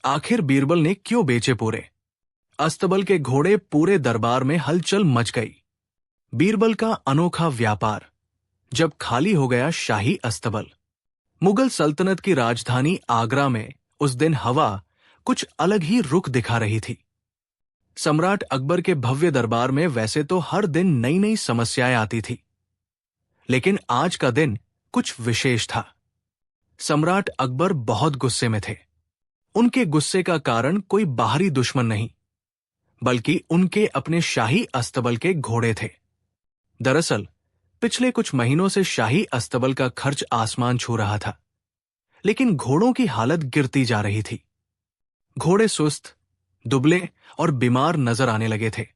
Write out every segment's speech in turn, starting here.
आखिर बीरबल ने क्यों बेचे पूरे अस्तबल के घोड़े? पूरे दरबार में हलचल मच गई। बीरबल का अनोखा व्यापार। जब खाली हो गया शाही अस्तबल। मुगल सल्तनत की राजधानी आगरा में उस दिन हवा कुछ अलग ही रुख दिखा रही थी। सम्राट अकबर के भव्य दरबार में वैसे तो हर दिन नई नई समस्याएं आती थी, लेकिन आज का दिन कुछ विशेष था। सम्राट अकबर बहुत गुस्से में थे। उनके गुस्से का कारण कोई बाहरी दुश्मन नहीं, बल्कि उनके अपने शाही अस्तबल के घोड़े थे। दरअसल पिछले कुछ महीनों से शाही अस्तबल का खर्च आसमान छू रहा था, लेकिन घोड़ों की हालत गिरती जा रही थी। घोड़े सुस्त, दुबले और बीमार नजर आने लगे थे।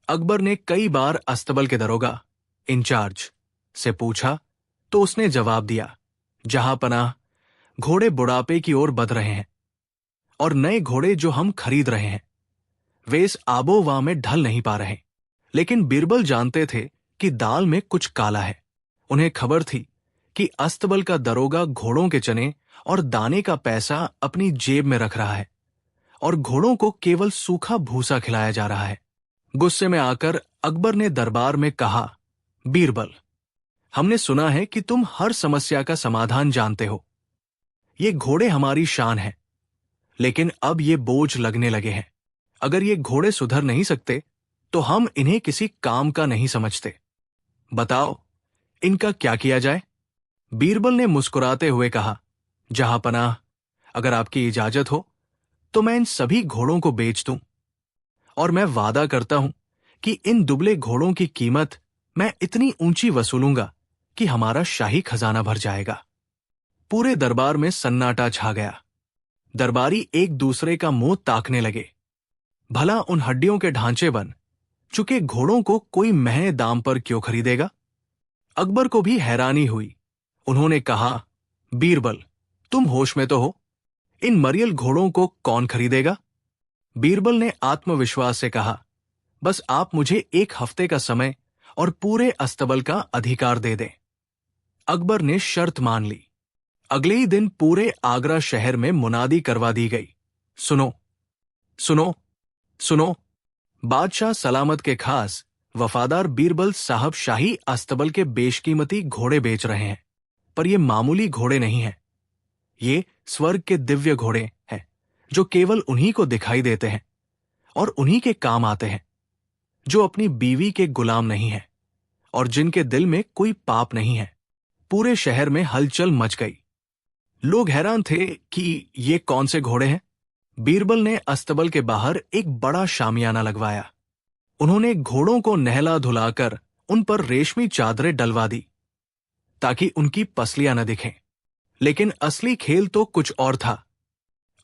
अकबर ने कई बार अस्तबल के दरोगा इंचार्ज से पूछा तो उसने जवाब दिया, जहां पनाह, घोड़े बुढ़ापे की ओर बढ़ रहे हैं और नए घोड़े जो हम खरीद रहे हैं वे इस आबोहवा में ढल नहीं पा रहे। लेकिन बीरबल जानते थे कि दाल में कुछ काला है। उन्हें खबर थी कि अस्तबल का दरोगा घोड़ों के चने और दाने का पैसा अपनी जेब में रख रहा है और घोड़ों को केवल सूखा भूसा खिलाया जा रहा है। गुस्से में आकर अकबर ने दरबार में कहा, बीरबल, हमने सुना है कि तुम हर समस्या का समाधान जानते हो। ये घोड़े हमारी शान है, लेकिन अब ये बोझ लगने लगे हैं। अगर ये घोड़े सुधर नहीं सकते तो हम इन्हें किसी काम का नहीं समझते। बताओ, इनका क्या किया जाए? बीरबल ने मुस्कुराते हुए कहा, जहां पनाह, अगर आपकी इजाजत हो तो मैं इन सभी घोड़ों को बेच दूं, और मैं वादा करता हूं कि इन दुबले घोड़ों की कीमत मैं इतनी ऊंची वसूलूंगा कि हमारा शाही खजाना भर जाएगा। पूरे दरबार में सन्नाटा छा गया। दरबारी एक दूसरे का मुंह ताकने लगे। भला उन हड्डियों के ढांचे बन चुके घोड़ों को कोई महंगे दाम पर क्यों खरीदेगा? अकबर को भी हैरानी हुई। उन्होंने कहा, बीरबल, तुम होश में तो हो? इन मरियल घोड़ों को कौन खरीदेगा? बीरबल ने आत्मविश्वास से कहा, बस आप मुझे 1 हफ्ते का समय और पूरे अस्तबल का अधिकार दे दें। अकबर ने शर्त मान ली। अगले ही दिन पूरे आगरा शहर में मुनादी करवा दी गई, सुनो सुनो सुनो, बादशाह सलामत के खास वफादार बीरबल साहब शाही अस्तबल के बेशकीमती घोड़े बेच रहे हैं। पर ये मामूली घोड़े नहीं हैं। ये स्वर्ग के दिव्य घोड़े हैं, जो केवल उन्हीं को दिखाई देते हैं और उन्हीं के काम आते हैं, जो अपनी बीवी के गुलाम नहीं हैं और जिनके दिल में कोई पाप नहीं है। पूरे शहर में हलचल मच गई। लोग हैरान थे कि ये कौन से घोड़े हैं। बीरबल ने अस्तबल के बाहर एक बड़ा शामियाना लगवाया। उन्होंने घोड़ों को नहला धुलाकर उन पर रेशमी चादरें डलवा दी ताकि उनकी पसलियां न दिखें। लेकिन असली खेल तो कुछ और था।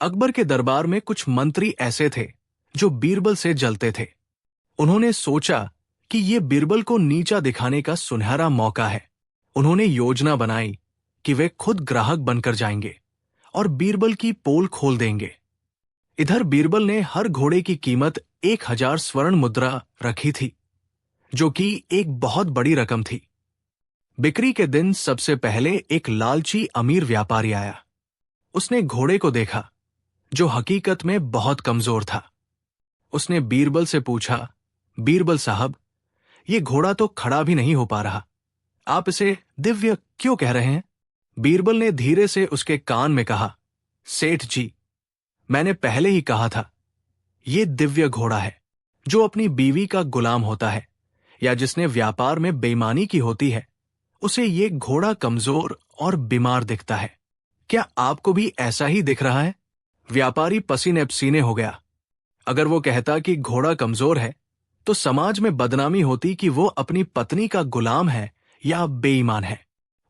अकबर के दरबार में कुछ मंत्री ऐसे थे जो बीरबल से जलते थे। उन्होंने सोचा कि ये बीरबल को नीचा दिखाने का सुनहरा मौका है। उन्होंने योजना बनाई कि वे खुद ग्राहक बनकर जाएंगे और बीरबल की पोल खोल देंगे। इधर बीरबल ने हर घोड़े की कीमत 1000 स्वर्ण मुद्रा रखी थी, जो कि एक बहुत बड़ी रकम थी। बिक्री के दिन सबसे पहले एक लालची अमीर व्यापारी आया। उसने घोड़े को देखा, जो हकीकत में बहुत कमजोर था। उसने बीरबल से पूछा, बीरबल साहब, ये घोड़ा तो खड़ा भी नहीं हो पा रहा, आप इसे दिव्य क्यों कह रहे हैं? बीरबल ने धीरे से उसके कान में कहा, सेठ जी, मैंने पहले ही कहा था, ये दिव्य घोड़ा है। जो अपनी बीवी का गुलाम होता है या जिसने व्यापार में बेईमानी की होती है, उसे ये घोड़ा कमजोर और बीमार दिखता है। क्या आपको भी ऐसा ही दिख रहा है? व्यापारी पसीने पसीने हो गया। अगर वो कहता कि घोड़ा कमजोर है तो समाज में बदनामी होती कि वो अपनी पत्नी का गुलाम है या बेईमान है।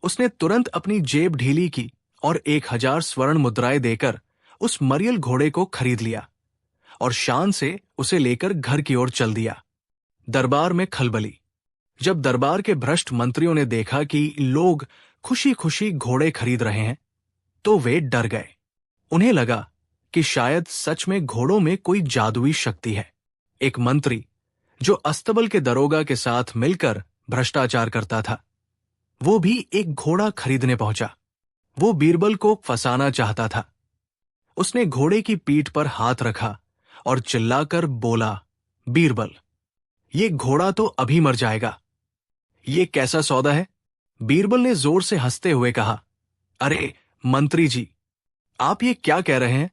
उसने तुरंत अपनी जेब ढीली की और 1000 स्वर्ण मुद्राएं देकर उस मरियल घोड़े को खरीद लिया और शान से उसे लेकर घर की ओर चल दिया। दरबार में खलबली। जब दरबार के भ्रष्ट मंत्रियों ने देखा कि लोग खुशी खुशी घोड़े खरीद रहे हैं, तो वे डर गए। उन्हें लगा कि शायद सच में घोड़ों में कोई जादुई शक्ति है। एक मंत्री जो अस्तबल के दरोगा के साथ मिलकर भ्रष्टाचार करता था, वो भी एक घोड़ा खरीदने पहुंचा। वो बीरबल को फंसाना चाहता था। उसने घोड़े की पीठ पर हाथ रखा और चिल्लाकर बोला, बीरबल, ये घोड़ा तो अभी मर जाएगा। ये कैसा सौदा है? बीरबल ने जोर से हंसते हुए कहा, अरे मंत्री जी, आप ये क्या कह रहे हैं?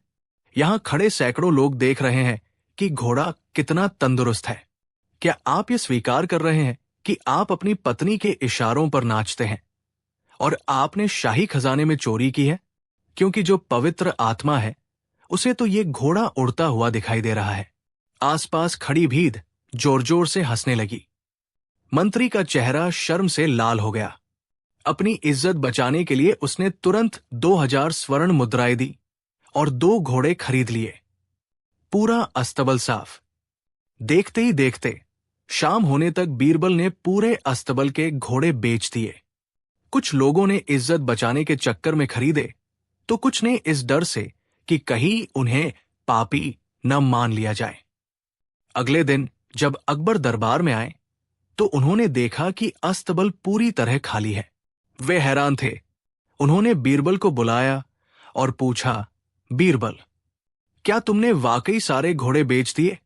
यहां खड़े सैकड़ों लोग देख रहे हैं कि घोड़ा कितना तंदुरुस्त है। क्या आप ये स्वीकार कर रहे हैं कि आप अपनी पत्नी के इशारों पर नाचते हैं और आपने शाही खजाने में चोरी की है? क्योंकि जो पवित्र आत्मा है उसे तो ये घोड़ा उड़ता हुआ दिखाई दे रहा है। आसपास खड़ी भीड़ जोर जोर से हंसने लगी। मंत्री का चेहरा शर्म से लाल हो गया। अपनी इज्जत बचाने के लिए उसने तुरंत 2000 स्वर्ण मुद्राएं दी और 2 घोड़े खरीद लिए। पूरा अस्तबल साफ। देखते ही देखते शाम होने तक बीरबल ने पूरे अस्तबल के घोड़े बेच दिए। कुछ लोगों ने इज्जत बचाने के चक्कर में खरीदे, तो कुछ ने इस डर से कि कहीं उन्हें पापी न मान लिया जाए। अगले दिन जब अकबर दरबार में आए तो उन्होंने देखा कि अस्तबल पूरी तरह खाली है। वे हैरान थे। उन्होंने बीरबल को बुलाया और पूछा, बीरबल, क्या तुमने वाकई सारे घोड़े बेच दिए?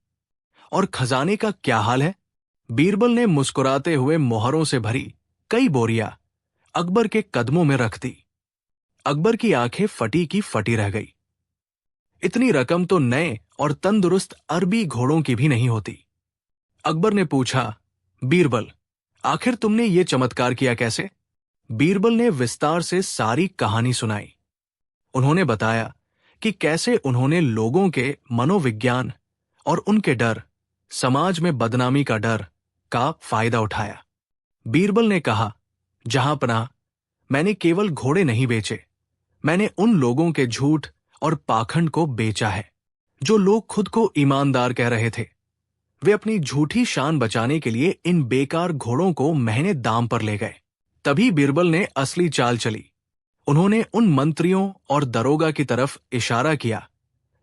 और खजाने का क्या हाल है? बीरबल ने मुस्कुराते हुए मोहरों से भरी कई बोरियां अकबर के कदमों में रख दी। अकबर की आंखें फटी की फटी रह गई। इतनी रकम तो नए और तंदुरुस्त अरबी घोड़ों की भी नहीं होती। अकबर ने पूछा, बीरबल, आखिर तुमने ये चमत्कार किया कैसे? बीरबल ने विस्तार से सारी कहानी सुनाई। उन्होंने बताया कि कैसे उन्होंने लोगों के मनोविज्ञान और उनके डर, समाज में बदनामी का डर का फायदा उठाया। बीरबल ने कहा, जहांपनाह, मैंने केवल घोड़े नहीं बेचे, मैंने उन लोगों के झूठ और पाखंड को बेचा है जो लोग खुद को ईमानदार कह रहे थे। वे अपनी झूठी शान बचाने के लिए इन बेकार घोड़ों को महंगे दाम पर ले गए। तभी बीरबल ने असली चाल चली। उन्होंने उन मंत्रियों और दरोगा की तरफ इशारा किया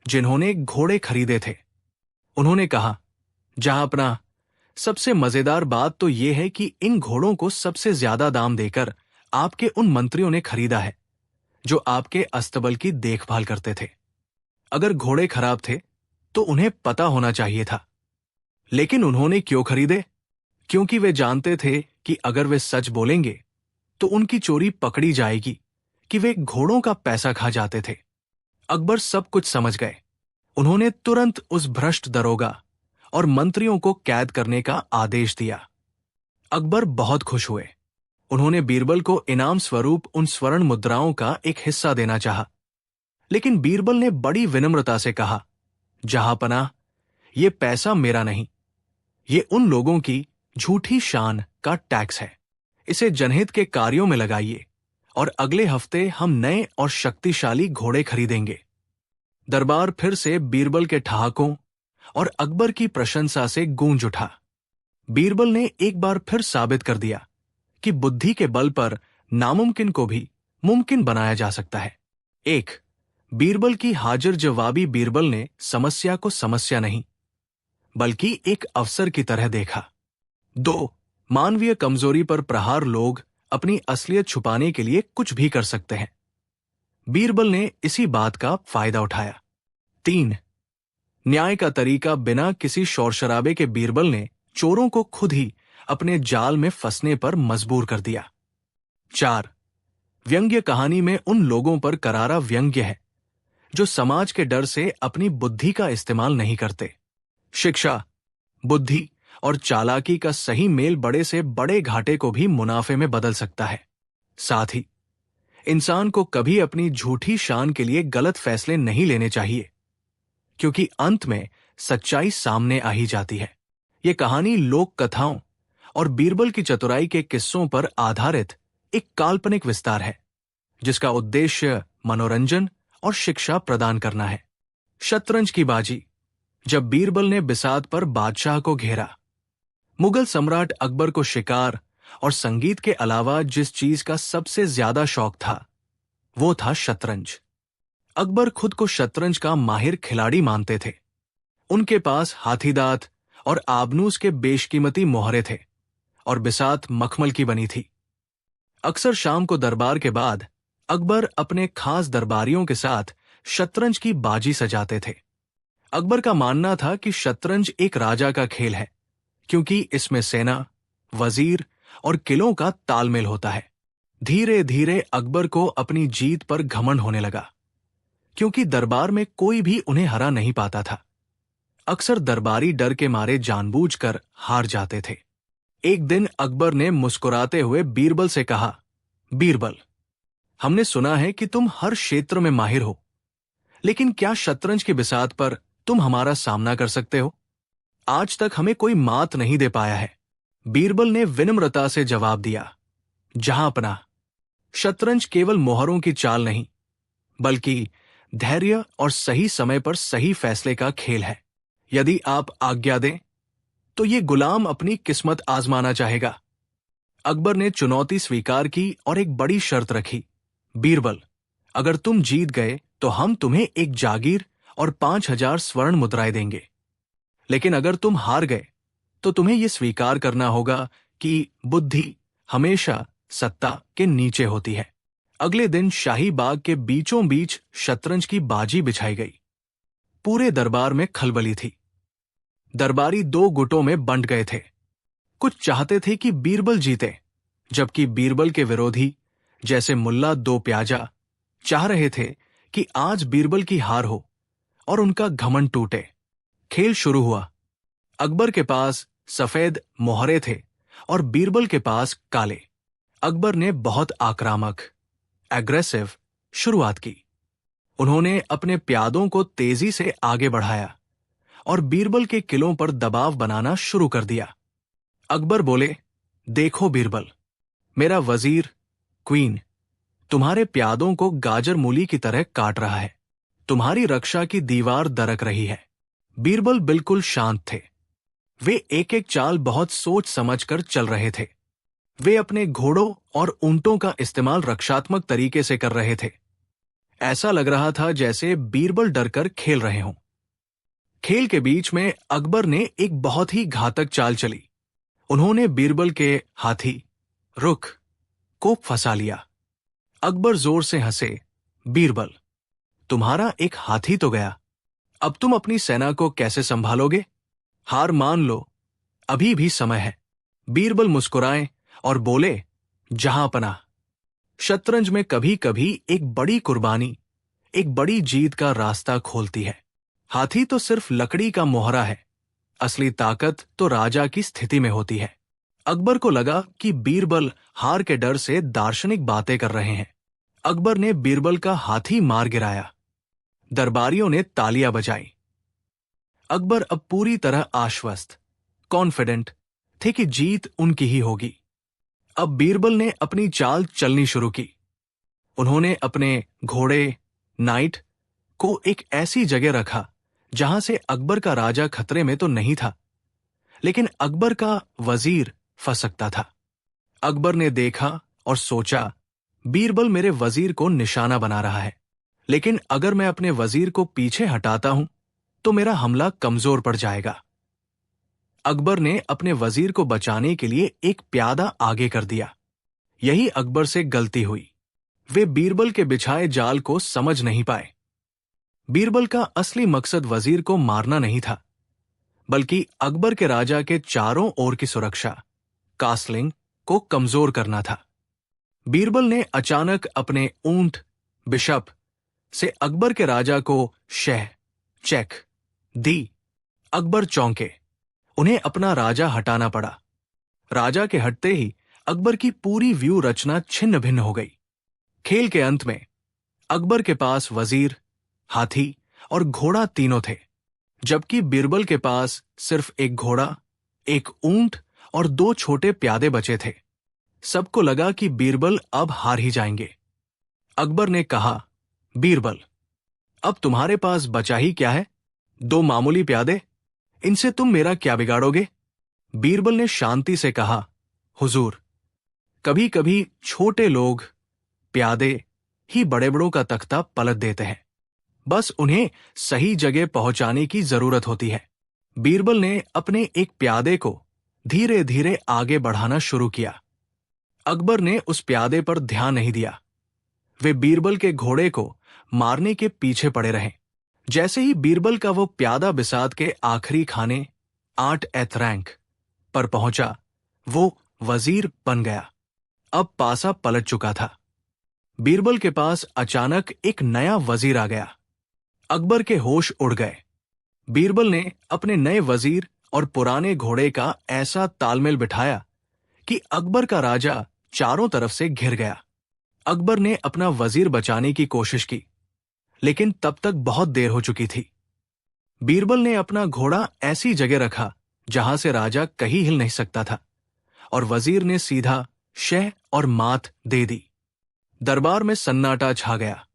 जिन्होंने घोड़े खरीदे थे। उन्होंने कहा, जहांपनाह, सबसे मजेदार बात तो यह है कि इन घोड़ों को सबसे ज्यादा दाम देकर आपके उन मंत्रियों ने खरीदा है जो आपके अस्तबल की देखभाल करते थे। अगर घोड़े खराब थे तो उन्हें पता होना चाहिए था। लेकिन उन्होंने क्यों खरीदे? क्योंकि वे जानते थे कि अगर वे सच बोलेंगे तो उनकी चोरी पकड़ी जाएगी कि वे घोड़ों का पैसा खा जाते थे। अकबर सब कुछ समझ गए। उन्होंने तुरंत उस भ्रष्ट दरोगा और मंत्रियों को कैद करने का आदेश दिया। अकबर बहुत खुश हुए। उन्होंने बीरबल को इनाम स्वरूप उन स्वर्ण मुद्राओं का एक हिस्सा देना चाहा। लेकिन बीरबल ने बड़ी विनम्रता से कहा, जहांपनाह, ये पैसा मेरा नहीं, ये उन लोगों की झूठी शान का टैक्स है। इसे जनहित के कार्यों में लगाइए और अगले हफ्ते हम नए और शक्तिशाली घोड़े खरीदेंगे। दरबार फिर से बीरबल के ठहाकों और अकबर की प्रशंसा से गूंज उठा। बीरबल ने एक बार फिर साबित कर दिया कि बुद्धि के बल पर नामुमकिन को भी मुमकिन बनाया जा सकता है। 1. बीरबल की हाजिर जवाबी। बीरबल ने समस्या को समस्या नहीं बल्कि एक अवसर की तरह देखा। 2. मानवीय कमजोरी पर प्रहार। लोग अपनी असलियत छुपाने के लिए कुछ भी कर सकते हैं। बीरबल ने इसी बात का फायदा उठाया। 3. न्याय का तरीका। बिना किसी शोर शराबे के बीरबल ने चोरों को खुद ही अपने जाल में फंसने पर मजबूर कर दिया। 4. व्यंग्य कहानी में उन लोगों पर करारा व्यंग्य है जो समाज के डर से अपनी बुद्धि का इस्तेमाल नहीं करते। शिक्षा, बुद्धि और चालाकी का सही मेल बड़े से बड़े घाटे को भी मुनाफे में बदल सकता है। साथ ही इंसान को कभी अपनी झूठी शान के लिए गलत फैसले नहीं लेने चाहिए, क्योंकि अंत में सच्चाई सामने आ ही जाती है। यह कहानी लोक कथाओं और बीरबल की चतुराई के किस्सों पर आधारित एक काल्पनिक विस्तार है, जिसका उद्देश्य मनोरंजन और शिक्षा प्रदान करना है। शतरंज की बाजी। जब बीरबल ने बिसात पर बादशाह को घेरा, मुगल सम्राट अकबर को शिकार और संगीत के अलावा जिस चीज का सबसे ज्यादा शौक था वो था शतरंज। अकबर खुद को शतरंज का माहिर खिलाड़ी मानते थे। उनके पास हाथीदांत और आबनूस के बेशकीमती मोहरे थे और बिसात मखमल की बनी थी। अक्सर शाम को दरबार के बाद अकबर अपने खास दरबारियों के साथ शतरंज की बाजी सजाते थे। अकबर का मानना था कि शतरंज एक राजा का खेल है, क्योंकि इसमें सेना, वजीर और किलों का तालमेल होता है। धीरे धीरे अकबर को अपनी जीत पर घमंड होने लगा, क्योंकि दरबार में कोई भी उन्हें हरा नहीं पाता था। अक्सर दरबारी डर के मारे जानबूझकर हार जाते थे। एक दिन अकबर ने मुस्कुराते हुए बीरबल से कहा, बीरबल, हमने सुना है कि तुम हर क्षेत्र में माहिर हो, लेकिन क्या शतरंज की बिसात पर तुम हमारा सामना कर सकते हो? आज तक हमें कोई मात नहीं दे पाया है। बीरबल ने विनम्रता से जवाब दिया, जहांपना, शतरंज केवल मोहरों की चाल नहीं, बल्कि धैर्य और सही समय पर सही फैसले का खेल है। यदि आप आज्ञा दें तो ये गुलाम अपनी किस्मत आजमाना चाहेगा। अकबर ने चुनौती स्वीकार की और एक बड़ी शर्त रखी, बीरबल, अगर तुम जीत गए तो हम तुम्हें एक जागीर और 5,000 स्वर्ण मुद्राएं देंगे। लेकिन अगर तुम हार गए तो तुम्हें यह स्वीकार करना होगा कि बुद्धि हमेशा सत्ता के नीचे होती है। अगले दिन शाही बाग के बीचों बीच शतरंज की बाजी बिछाई गई। पूरे दरबार में खलबली थी। दरबारी दो गुटों में बंट गए थे। कुछ चाहते थे कि बीरबल जीते, जबकि बीरबल के विरोधी जैसे मुल्ला दो प्याजा चाह रहे थे कि आज बीरबल की हार हो और उनका घमंड टूटे। खेल शुरू हुआ। अकबर के पास सफेद मोहरे थे और बीरबल के पास काले। अकबर ने बहुत आक्रामक, एग्रेसिव शुरुआत की। उन्होंने अपने प्यादों को तेजी से आगे बढ़ाया और बीरबल के किलों पर दबाव बनाना शुरू कर दिया। अकबर बोले, देखो बीरबल, मेरा वजीर क्वीन तुम्हारे प्यादों को गाजर मूली की तरह काट रहा है। तुम्हारी रक्षा की दीवार दरक रही है। बीरबल बिल्कुल शांत थे। वे एक एक चाल बहुत सोच समझकर चल रहे थे। वे अपने घोड़ों और ऊंटों का इस्तेमाल रक्षात्मक तरीके से कर रहे थे। ऐसा लग रहा था जैसे बीरबल डरकर खेल रहे हों। खेल के बीच में अकबर ने एक बहुत ही घातक चाल चली। उन्होंने बीरबल के हाथी रुख को फंसा लिया। अकबर जोर से हंसे, बीरबल, तुम्हारा एक हाथी तो गया, अब तुम अपनी सेना को कैसे संभालोगे? हार मान लो, अभी भी समय है। बीरबल मुस्कुराए और बोले, जहांपना, शतरंज में कभी कभी एक बड़ी कुर्बानी एक बड़ी जीत का रास्ता खोलती है। हाथी तो सिर्फ लकड़ी का मोहरा है, असली ताकत तो राजा की स्थिति में होती है। अकबर को लगा कि बीरबल हार के डर से दार्शनिक बातें कर रहे हैं। अकबर ने बीरबल का हाथी मार गिराया। दरबारियों ने तालियां बजाई। अकबर अब पूरी तरह आश्वस्त, कॉन्फिडेंट थे कि जीत उनकी ही होगी। अब बीरबल ने अपनी चाल चलनी शुरू की। उन्होंने अपने घोड़े नाइट को एक ऐसी जगह रखा जहां से अकबर का राजा खतरे में तो नहीं था, लेकिन अकबर का वजीर फंस सकता था। अकबर ने देखा और सोचा, बीरबल मेरे वजीर को निशाना बना रहा है, लेकिन अगर मैं अपने वजीर को पीछे हटाता हूं तो मेरा हमला कमजोर पड़ जाएगा। अकबर ने अपने वजीर को बचाने के लिए एक प्यादा आगे कर दिया। यही अकबर से गलती हुई। वे बीरबल के बिछाए जाल को समझ नहीं पाए। बीरबल का असली मकसद वजीर को मारना नहीं था, बल्कि अकबर के राजा के चारों ओर की सुरक्षा, कासलिंग को कमजोर करना था। बीरबल ने अचानक अपने ऊंट बिशप से अकबर के राजा को शह चेक दी। अकबर चौंके। उन्हें अपना राजा हटाना पड़ा। राजा के हटते ही अकबर की पूरी व्यू रचना छिन्न भिन्न हो गई। खेल के अंत में अकबर के पास वजीर, हाथी और घोड़ा तीनों थे, जबकि बीरबल के पास सिर्फ एक घोड़ा, एक ऊंट और 2 छोटे प्यादे बचे थे। सबको लगा कि बीरबल अब हार ही जाएंगे। अकबर ने कहा, बीरबल, अब तुम्हारे पास बचा ही क्या है? 2 मामूली प्यादे, इनसे तुम मेरा क्या बिगाड़ोगे? बीरबल ने शांति से कहा, हुजूर, कभी कभी छोटे लोग, प्यादे ही बड़े बड़ों का तख्ता पलट देते हैं। बस उन्हें सही जगह पहुंचाने की जरूरत होती है। बीरबल ने अपने एक प्यादे को धीरे धीरे आगे बढ़ाना शुरू किया। अकबर ने उस प्यादे पर ध्यान नहीं दिया। वे बीरबल के घोड़े को मारने के पीछे पड़े रहे। जैसे ही बीरबल का वो प्यादा बिसात के आखिरी खाने 8th रैंक पर पहुंचा, वो वजीर बन गया। अब पासा पलट चुका था। बीरबल के पास अचानक एक नया वजीर आ गया। अकबर के होश उड़ गए। बीरबल ने अपने नए वजीर और पुराने घोड़े का ऐसा तालमेल बिठाया कि अकबर का राजा चारों तरफ से घिर गया। अकबर ने अपना वजीर बचाने की कोशिश की, लेकिन तब तक बहुत देर हो चुकी थी। बीरबल ने अपना घोड़ा ऐसी जगह रखा जहां से राजा कहीं हिल नहीं सकता था, और वजीर ने सीधा शह और मात दे दी। दरबार में सन्नाटा छा गया।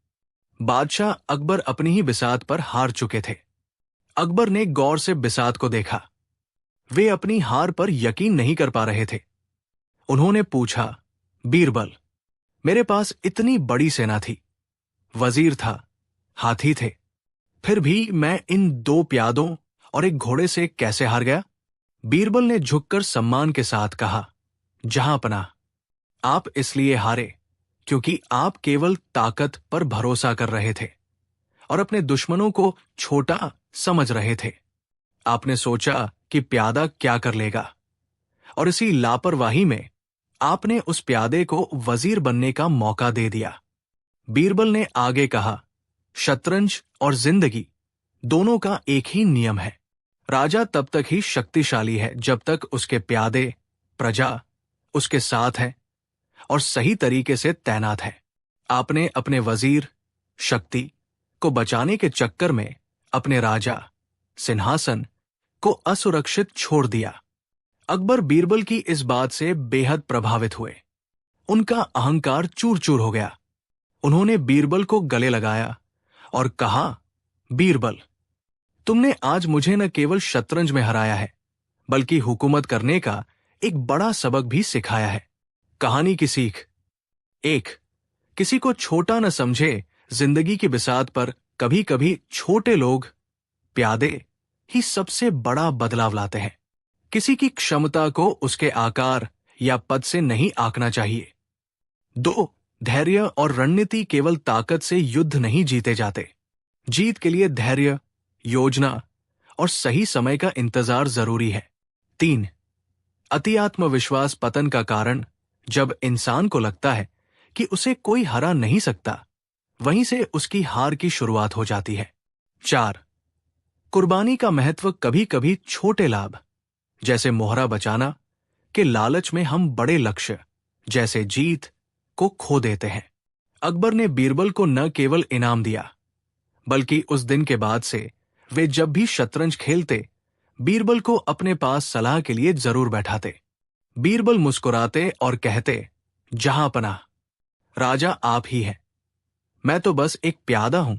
बादशाह अकबर अपनी ही बिसात पर हार चुके थे। अकबर ने गौर से बिसात को देखा। वे अपनी हार पर यकीन नहीं कर पा रहे थे। उन्होंने पूछा, बीरबल, मेरे पास इतनी बड़ी सेना थी, वजीर था, हाथी थे, फिर भी मैं इन 2 प्यादों और एक घोड़े से कैसे हार गया? बीरबल ने झुककर सम्मान के साथ कहा, जहांपनाह, आप इसलिए हारे क्योंकि आप केवल ताकत पर भरोसा कर रहे थे और अपने दुश्मनों को छोटा समझ रहे थे। आपने सोचा कि प्यादा क्या कर लेगा, और इसी लापरवाही में आपने उस प्यादे को वजीर बनने का मौका दे दिया। बीरबल ने आगे कहा, शतरंज और जिंदगी दोनों का एक ही नियम है। राजा तब तक ही शक्तिशाली है जब तक उसके प्यादे, प्रजा उसके साथ है और सही तरीके से तैनात है। आपने अपने वजीर, शक्ति को बचाने के चक्कर में अपने राजा, सिंहासन को असुरक्षित छोड़ दिया। अकबर बीरबल की इस बात से बेहद प्रभावित हुए। उनका अहंकार चूर चूर हो गया। उन्होंने बीरबल को गले लगाया और कहा, बीरबल, तुमने आज मुझे न केवल शतरंज में हराया है, बल्कि हुकूमत करने का एक बड़ा सबक भी सिखाया है। कहानी की सीख: 1. किसी को छोटा न समझे। जिंदगी की बिसात पर कभी कभी छोटे लोग, प्यादे ही सबसे बड़ा बदलाव लाते हैं। किसी की क्षमता को उसके आकार या पद से नहीं आंकना चाहिए। 2. धैर्य और रणनीति केवल ताकत से युद्ध नहीं जीते जाते। जीत के लिए धैर्य, योजना और सही समय का इंतजार जरूरी है। 3. अति आत्मविश्वास पतन का कारण। जब इंसान को लगता है कि उसे कोई हरा नहीं सकता, वहीं से उसकी हार की शुरुआत हो जाती है। 4. कुर्बानी का महत्व। कभी कभी छोटे लाभ, जैसे मोहरा बचाना, के लालच में हम बड़े लक्ष्य, जैसे जीत, को खो देते हैं। अकबर ने बीरबल को न केवल इनाम दिया, बल्कि उस दिन के बाद से वे जब भी शतरंज खेलते, बीरबल को अपने पास सलाह के लिए जरूर बैठाते। बीरबल मुस्कुराते और कहते, जहांपनाह, राजा आप ही हैं। मैं तो बस एक प्यादा हूं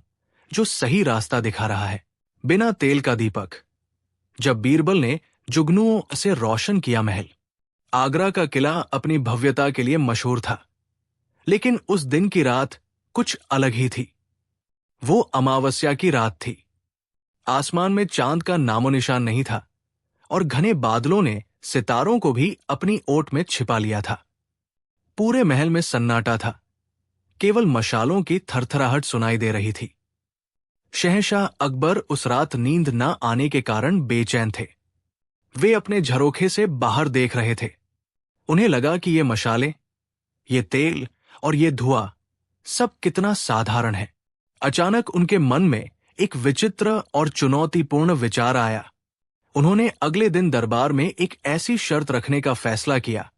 जो सही रास्ता दिखा रहा है, बिना तेल का दीपक। जब बीरबल ने जुगनुओं से रोशन किया महल, आगरा का किला अपनी भव्यता के लिए मशहूर था, लेकिन उस दिन की रात कुछ अलग ही थी। वो अमावस्या की रात थी। आसमान में चांद का नामो निशान नहीं था और घने बादलों ने सितारों को भी अपनी ओट में छिपा लिया था। पूरे महल में सन्नाटा था। केवल मशालों की थरथराहट सुनाई दे रही थी। शहंशाह अकबर उस रात नींद न आने के कारण बेचैन थे। वे अपने झरोखे से बाहर देख रहे थे। उन्हें लगा कि ये मशालें, ये तेल और ये धुआं सब कितना साधारण है। अचानक उनके मन में एक विचित्र और चुनौतीपूर्ण विचार आया। उन्होंने अगले दिन दरबार में एक ऐसी शर्त रखने का फैसला किया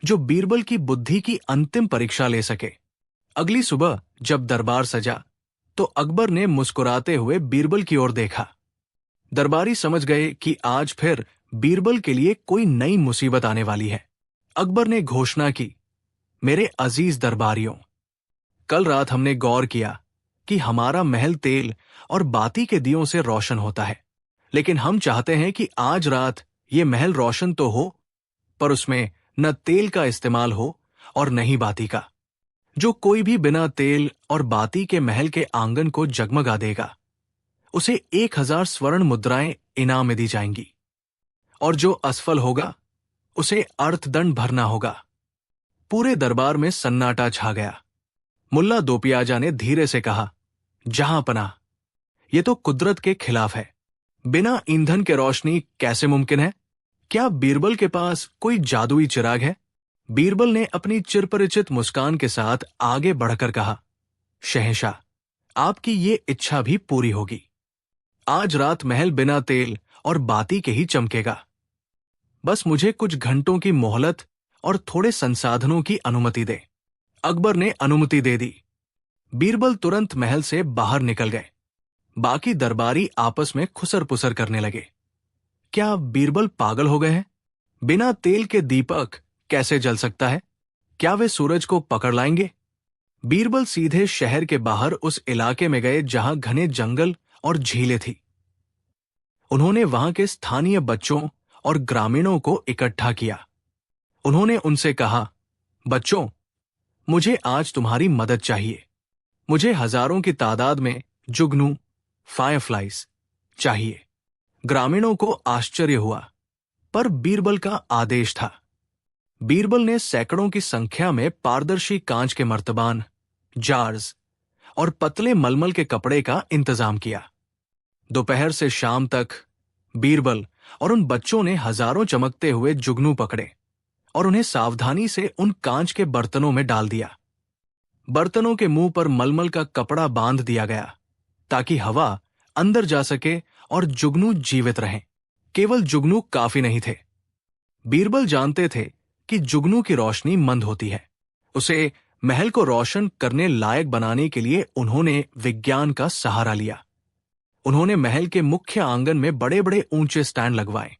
जो बीरबल की बुद्धि की अंतिम परीक्षा ले सके। अगली सुबह जब दरबार सजा, तो अकबर ने मुस्कुराते हुए बीरबल की ओर देखा। दरबारी समझ गए कि आज फिर बीरबल के लिए कोई नई मुसीबत आने वाली है। अकबर ने घोषणा की, मेरे अजीज दरबारियों, कल रात हमने गौर किया कि हमारा महल तेल और बाती के दियों से रोशन होता है, लेकिन हम चाहते हैं कि आज रात ये महल रोशन तो हो, पर उसमें न तेल का इस्तेमाल हो और न ही बाती का। जो कोई भी बिना तेल और बाती के महल के आंगन को जगमगा देगा, उसे 1000 स्वर्ण मुद्राएं इनाम में दी जाएंगी, और जो असफल होगा उसे अर्थदंड भरना होगा। पूरे दरबार में सन्नाटा छा गया। मुल्ला दोपियाजा ने धीरे से कहा, जहांपना, ये तो कुदरत के खिलाफ है। बिना ईंधन के रोशनी कैसे मुमकिन है? क्या बीरबल के पास कोई जादुई चिराग है? बीरबल ने अपनी चिरपरिचित मुस्कान के साथ आगे बढ़कर कहा, शहंशाह, आपकी ये इच्छा भी पूरी होगी। आज रात महल बिना तेल और बाती के ही चमकेगा। बस मुझे कुछ घंटों की मोहलत और थोड़े संसाधनों की अनुमति दे। अकबर ने अनुमति दे दी। बीरबल तुरंत महल से बाहर निकल गए। बाकी दरबारी आपस में खुसर पुसर करने लगे। क्या बीरबल पागल हो गए हैं? बिना तेल के दीपक कैसे जल सकता है? क्या वे सूरज को पकड़ लाएंगे? बीरबल सीधे शहर के बाहर उस इलाके में गए जहां घने जंगल और झीलें थी। उन्होंने वहां के स्थानीय बच्चों और ग्रामीणों को इकट्ठा किया। उन्होंने उनसे कहा, बच्चों, मुझे आज तुम्हारी मदद चाहिए। मुझे हजारों की तादाद में जुगनू, फायरफ्लाइज चाहिए। ग्रामीणों को आश्चर्य हुआ, पर बीरबल का आदेश था। बीरबल ने सैकड़ों की संख्या में पारदर्शी कांच के मर्तबान, जार्स और पतले मलमल के कपड़े का इंतजाम किया। दोपहर से शाम तक बीरबल और उन बच्चों ने हजारों चमकते हुए जुगनू पकड़े और उन्हें सावधानी से उन कांच के बर्तनों में डाल दिया। बर्तनों के मुंह पर मलमल का कपड़ा बांध दिया गया ताकि हवा अंदर जा सके और जुगनू जीवित रहें। केवल जुगनू काफी नहीं थे। बीरबल जानते थे कि जुगनू की रोशनी मंद होती है। उसे महल को रोशन करने लायक बनाने के लिए उन्होंने विज्ञान का सहारा लिया। उन्होंने महल के मुख्य आंगन में बड़े बड़े ऊंचे स्टैंड लगवाए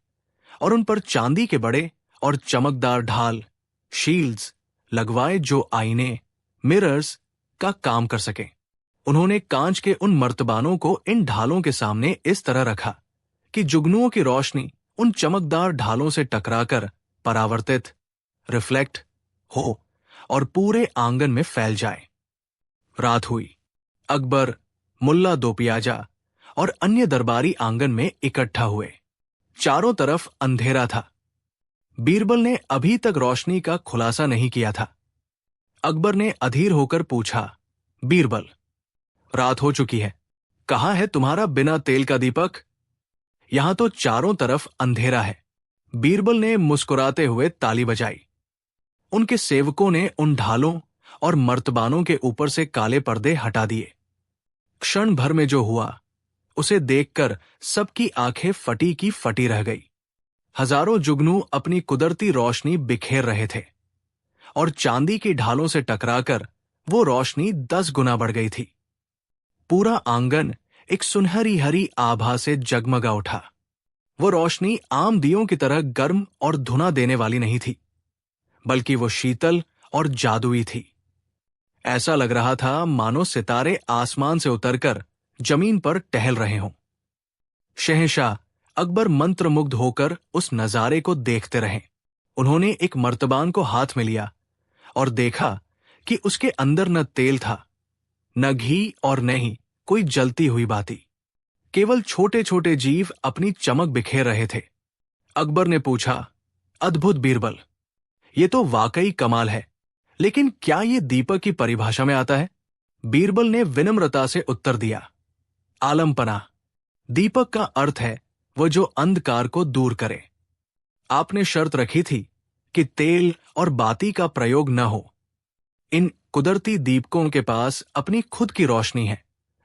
और उन पर चांदी के बड़े और चमकदार ढाल, शील्ड्स लगवाए जो आईने, मिरर्स का काम कर सके। उन्होंने कांच के उन मर्तबानों को इन ढालों के सामने इस तरह रखा कि जुगनुओं की रोशनी उन चमकदार ढालों से टकराकर परावर्तित, रिफ्लेक्ट हो और पूरे आंगन में फैल जाए। रात हुई। अकबर, मुल्ला दो पियाजा और अन्य दरबारी आंगन में इकट्ठा हुए। चारों तरफ अंधेरा था। बीरबल ने अभी तक रोशनी का खुलासा नहीं किया था। अकबर ने अधीर होकर पूछा, बीरबल, रात हो चुकी है, कहाँ है तुम्हारा बिना तेल का दीपक? यहां तो चारों तरफ अंधेरा है। बीरबल ने मुस्कुराते हुए ताली बजाई। उनके सेवकों ने उन ढालों और मर्तबानों के ऊपर से काले पर्दे हटा दिए। क्षण भर में जो हुआ उसे देखकर सबकी आंखें फटी की फटी रह गई। हजारों जुगनू अपनी कुदरती रोशनी बिखेर रहे थे और चांदी की ढालों से टकराकर वो रोशनी 10 गुना बढ़ गई थी। पूरा आंगन एक सुनहरी हरी आभा से जगमगा उठा। वो रोशनी आम दियों की तरह गर्म और धुना देने वाली नहीं थी, बल्कि वो शीतल और जादुई थी। ऐसा लग रहा था मानो सितारे आसमान से उतरकर जमीन पर टहल रहे हों। शहंशाह अकबर मंत्रमुग्ध होकर उस नजारे को देखते रहे। उन्होंने एक मर्तबान को हाथ में लिया और देखा कि उसके अंदर न तेल था, न घी और न ही कोई जलती हुई बाती। केवल छोटे छोटे जीव अपनी चमक बिखेर रहे थे। अकबर ने पूछा, अद्भुत बीरबल, ये तो वाकई कमाल है, लेकिन क्या ये दीपक की परिभाषा में आता है? बीरबल ने विनम्रता से उत्तर दिया, आलमपना। दीपक का अर्थ है वह जो अंधकार को दूर करे। आपने शर्त रखी थी कि तेल और बाती का प्रयोग न हो। इन कुदरती दीपकों के पास अपनी खुद की रोशनी है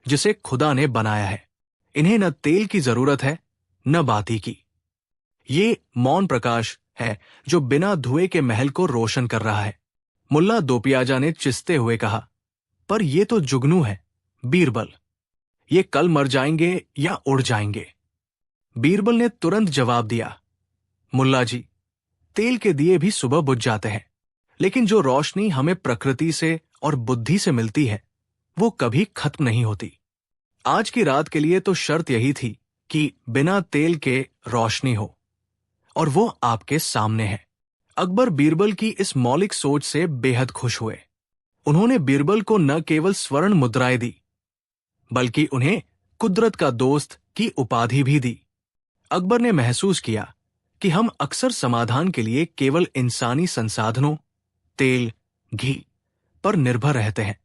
जिसे खुदा ने बनाया है। इन्हें न तेल की जरूरत है न बाती की। ये मौन प्रकाश है जो बिना धुएं के महल को रोशन कर रहा है। मुल्ला दोपियाजा ने चिस्ते हुए कहा, पर ये तो जुगनू है बीरबल, ये कल मर जाएंगे या उड़ जाएंगे। बीरबल ने तुरंत जवाब दिया, मुल्ला जी, तेल के दिए भी सुबह बुझ जाते हैं, लेकिन जो रोशनी हमें प्रकृति से और बुद्धि से मिलती है वो कभी खत्म नहीं होती। आज की रात के लिए तो शर्त यही थी कि बिना तेल के रोशनी हो, और वो आपके सामने है। अकबर बीरबल की इस मौलिक सोच से बेहद खुश हुए। उन्होंने बीरबल को न केवल स्वर्ण मुद्राएं दी, बल्कि उन्हें कुदरत का दोस्त की उपाधि भी दी। अकबर ने महसूस किया कि हम अक्सर समाधान के लिए केवल इंसानी संसाधनों, तेल, घी पर निर्भर रहते हैं,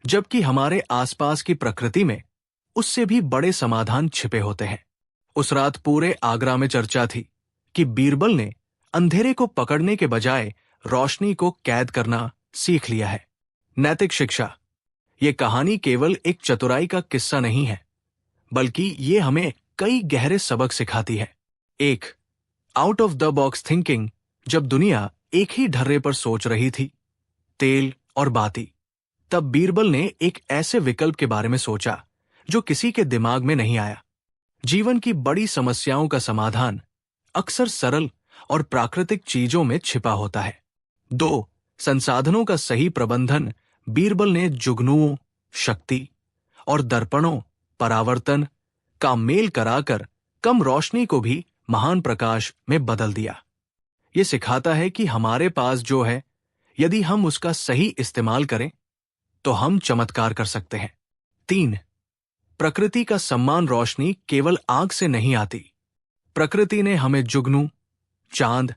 जबकि हमारे आसपास की प्रकृति में उससे भी बड़े समाधान छिपे होते हैं। उस रात पूरे आगरा में चर्चा थी कि बीरबल ने अंधेरे को पकड़ने के बजाय रोशनी को कैद करना सीख लिया है। नैतिक शिक्षा। ये कहानी केवल एक चतुराई का किस्सा नहीं है, बल्कि ये हमें कई गहरे सबक सिखाती है। एक, out of the box thinking. जब दुनिया एक ही ढर्रे पर सोच रही थी, तेल और बाती, तब बीरबल ने एक ऐसे विकल्प के बारे में सोचा जो किसी के दिमाग में नहीं आया। जीवन की बड़ी समस्याओं का समाधान अक्सर सरल और प्राकृतिक चीजों में छिपा होता है। 2, संसाधनों का सही प्रबंधन। बीरबल ने जुगनुओं, शक्ति और दर्पणों, परावर्तन का मेल कराकर कम रोशनी को भी महान प्रकाश में बदल दिया। ये सिखाता है कि हमारे पास जो है, यदि हम उसका सही इस्तेमाल करें तो हम चमत्कार कर सकते हैं। 3, प्रकृति का सम्मान। रोशनी केवल आग से नहीं आती। प्रकृति ने हमें जुगनू, चांद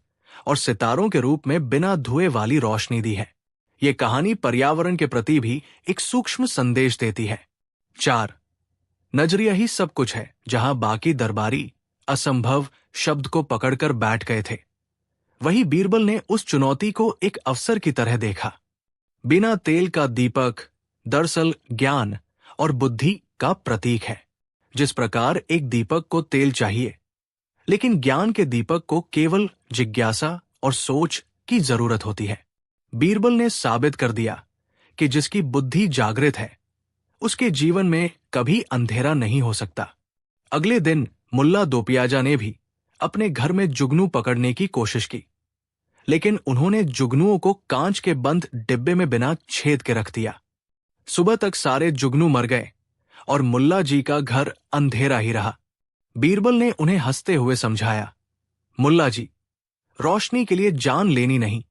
और सितारों के रूप में बिना धुएं वाली रोशनी दी है। ये कहानी पर्यावरण के प्रति भी एक सूक्ष्म संदेश देती है। 4, नजरिया ही सब कुछ है। जहां बाकी दरबारी असंभव शब्द को पकड़कर बैठ गए थे, वही बीरबल ने उस चुनौती को एक अवसर की तरह देखा। बिना तेल का दीपक दरअसल ज्ञान और बुद्धि का प्रतीक है। जिस प्रकार एक दीपक को तेल चाहिए, लेकिन ज्ञान के दीपक को केवल जिज्ञासा और सोच की जरूरत होती है। बीरबल ने साबित कर दिया कि जिसकी बुद्धि जागृत है, उसके जीवन में कभी अंधेरा नहीं हो सकता। अगले दिन मुल्ला दो प्याजा ने भी अपने घर में जुगनू पकड़ने की कोशिश की, लेकिन उन्होंने जुगनुओं को कांच के बंद डिब्बे में बिना छेद के रख दिया। सुबह तक सारे जुगनू मर गए और मुल्ला जी का घर अंधेरा ही रहा। बीरबल ने उन्हें हंसते हुए समझाया, मुल्ला जी, रोशनी के लिए जान लेनी नहीं,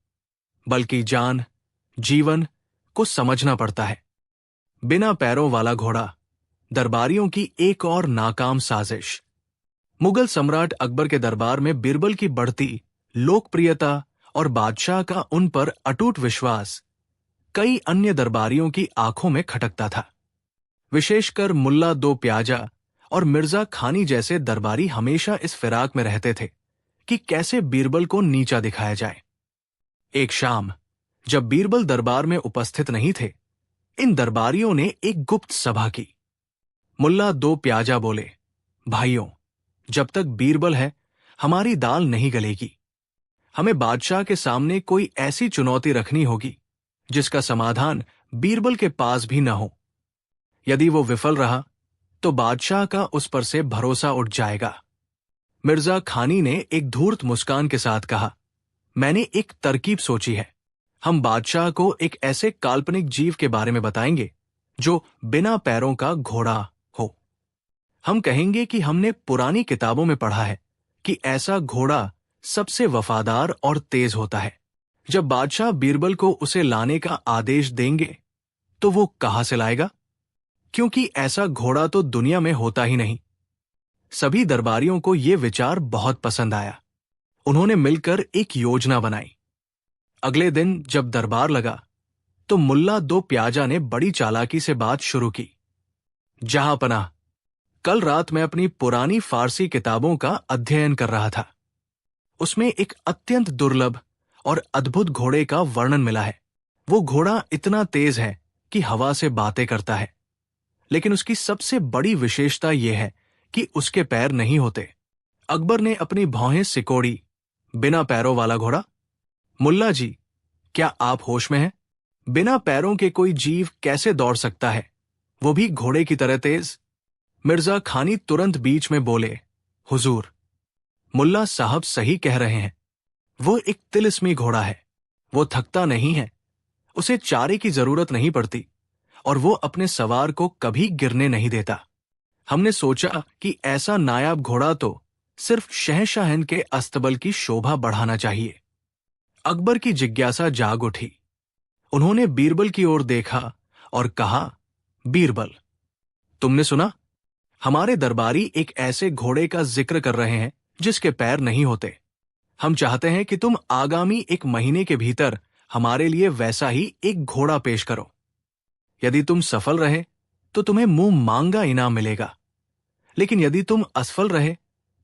बल्कि जान, जीवन को समझना पड़ता है। बिना पैरों वाला घोड़ा, दरबारियों की एक और नाकाम साजिश। मुगल सम्राट अकबर के दरबार में बीरबल की बढ़ती लोकप्रियता और बादशाह का उन पर अटूट विश्वास कई अन्य दरबारियों की आंखों में खटकता था। विशेषकर मुल्ला दो प्याजा और मिर्जा खानी जैसे दरबारी हमेशा इस फिराक में रहते थे कि कैसे बीरबल को नीचा दिखाया जाए। एक शाम जब बीरबल दरबार में उपस्थित नहीं थे, इन दरबारियों ने एक गुप्त सभा की। मुल्ला दो प्याजा बोले, भाइयों, जब तक बीरबल है हमारी दाल नहीं गलेगी। हमें बादशाह के सामने कोई ऐसी चुनौती रखनी होगी जिसका समाधान बीरबल के पास भी न हो। यदि वो विफल रहा तो बादशाह का उस पर से भरोसा उठ जाएगा। मिर्जा खानी ने एक धूर्त मुस्कान के साथ कहा, मैंने एक तरकीब सोची है। हम बादशाह को एक ऐसे काल्पनिक जीव के बारे में बताएंगे जो बिना पैरों का घोड़ा हो। हम कहेंगे कि हमने पुरानी किताबों में पढ़ा है कि ऐसा घोड़ा सबसे वफादार और तेज होता है। जब बादशाह बीरबल को उसे लाने का आदेश देंगे तो वो कहां से लाएगा, क्योंकि ऐसा घोड़ा तो दुनिया में होता ही नहीं। सभी दरबारियों को यह विचार बहुत पसंद आया। उन्होंने मिलकर एक योजना बनाई। अगले दिन जब दरबार लगा तो मुल्ला दो प्याजा ने बड़ी चालाकी से बात शुरू की। जहां पनाह, कल रात मैं अपनी पुरानी फारसी किताबों का अध्ययन कर रहा था। उसमें एक अत्यंत दुर्लभ और अद्भुत घोड़े का वर्णन मिला है। वो घोड़ा इतना तेज है कि हवा से बातें करता है, लेकिन उसकी सबसे बड़ी विशेषता यह है कि उसके पैर नहीं होते। अकबर ने अपनी भौहें सिकोड़ी। बिना पैरों वाला घोड़ा? मुल्ला जी, क्या आप होश में हैं? बिना पैरों के कोई जीव कैसे दौड़ सकता है, वो भी घोड़े की तरह तेज? मिर्जा खानी तुरंत बीच में बोले, हुजूर, मुल्ला साहब सही कह रहे हैं। वो एक तिलिस्मी घोड़ा है। वो थकता नहीं है, उसे चारे की जरूरत नहीं पड़ती और वो अपने सवार को कभी गिरने नहीं देता। हमने सोचा कि ऐसा नायाब घोड़ा तो सिर्फ शहंशाहन के अस्तबल की शोभा बढ़ाना चाहिए। अकबर की जिज्ञासा जाग उठी। उन्होंने बीरबल की ओर देखा और कहा, बीरबल, तुमने सुना? हमारे दरबारी एक ऐसे घोड़े का जिक्र कर रहे हैं जिसके पैर नहीं होते। हम चाहते हैं कि तुम आगामी 1 महीने के भीतर हमारे लिए वैसा ही एक घोड़ा पेश करो। यदि तुम सफल रहे तो तुम्हें मुंह मांगा इनाम मिलेगा, लेकिन यदि तुम असफल रहे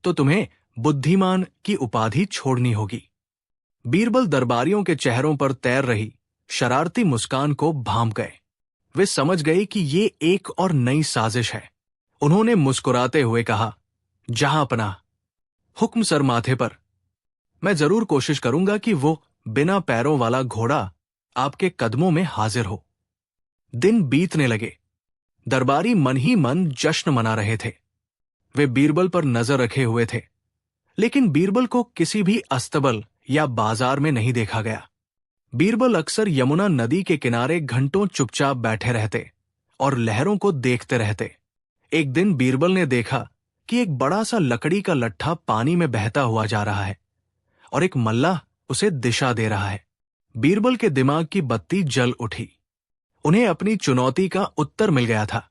तो तुम्हें बुद्धिमान की उपाधि छोड़नी होगी। बीरबल दरबारियों के चेहरों पर तैर रही शरारती मुस्कान को भांप गए। वे समझ गए कि ये एक और नई साजिश है। उन्होंने मुस्कुराते हुए कहा, जहां पनाह, हुक्म सर माथे पर। मैं जरूर कोशिश करूंगा कि वो बिना पैरों वाला घोड़ा आपके कदमों में हाजिर हो। दिन बीतने लगे। दरबारी मन ही मन जश्न मना रहे थे। वे बीरबल पर नजर रखे हुए थे, लेकिन बीरबल को किसी भी अस्तबल या बाजार में नहीं देखा गया। बीरबल अक्सर यमुना नदी के किनारे घंटों चुपचाप बैठे रहते और लहरों को देखते रहते। एक दिन बीरबल ने देखा कि एक बड़ा सा लकड़ी का लट्ठा पानी में बहता हुआ जा रहा है और एक मल्लाह उसे दिशा दे रहा है। बीरबल के दिमाग की बत्ती जल उठी। उन्हें अपनी चुनौती का उत्तर मिल गया था।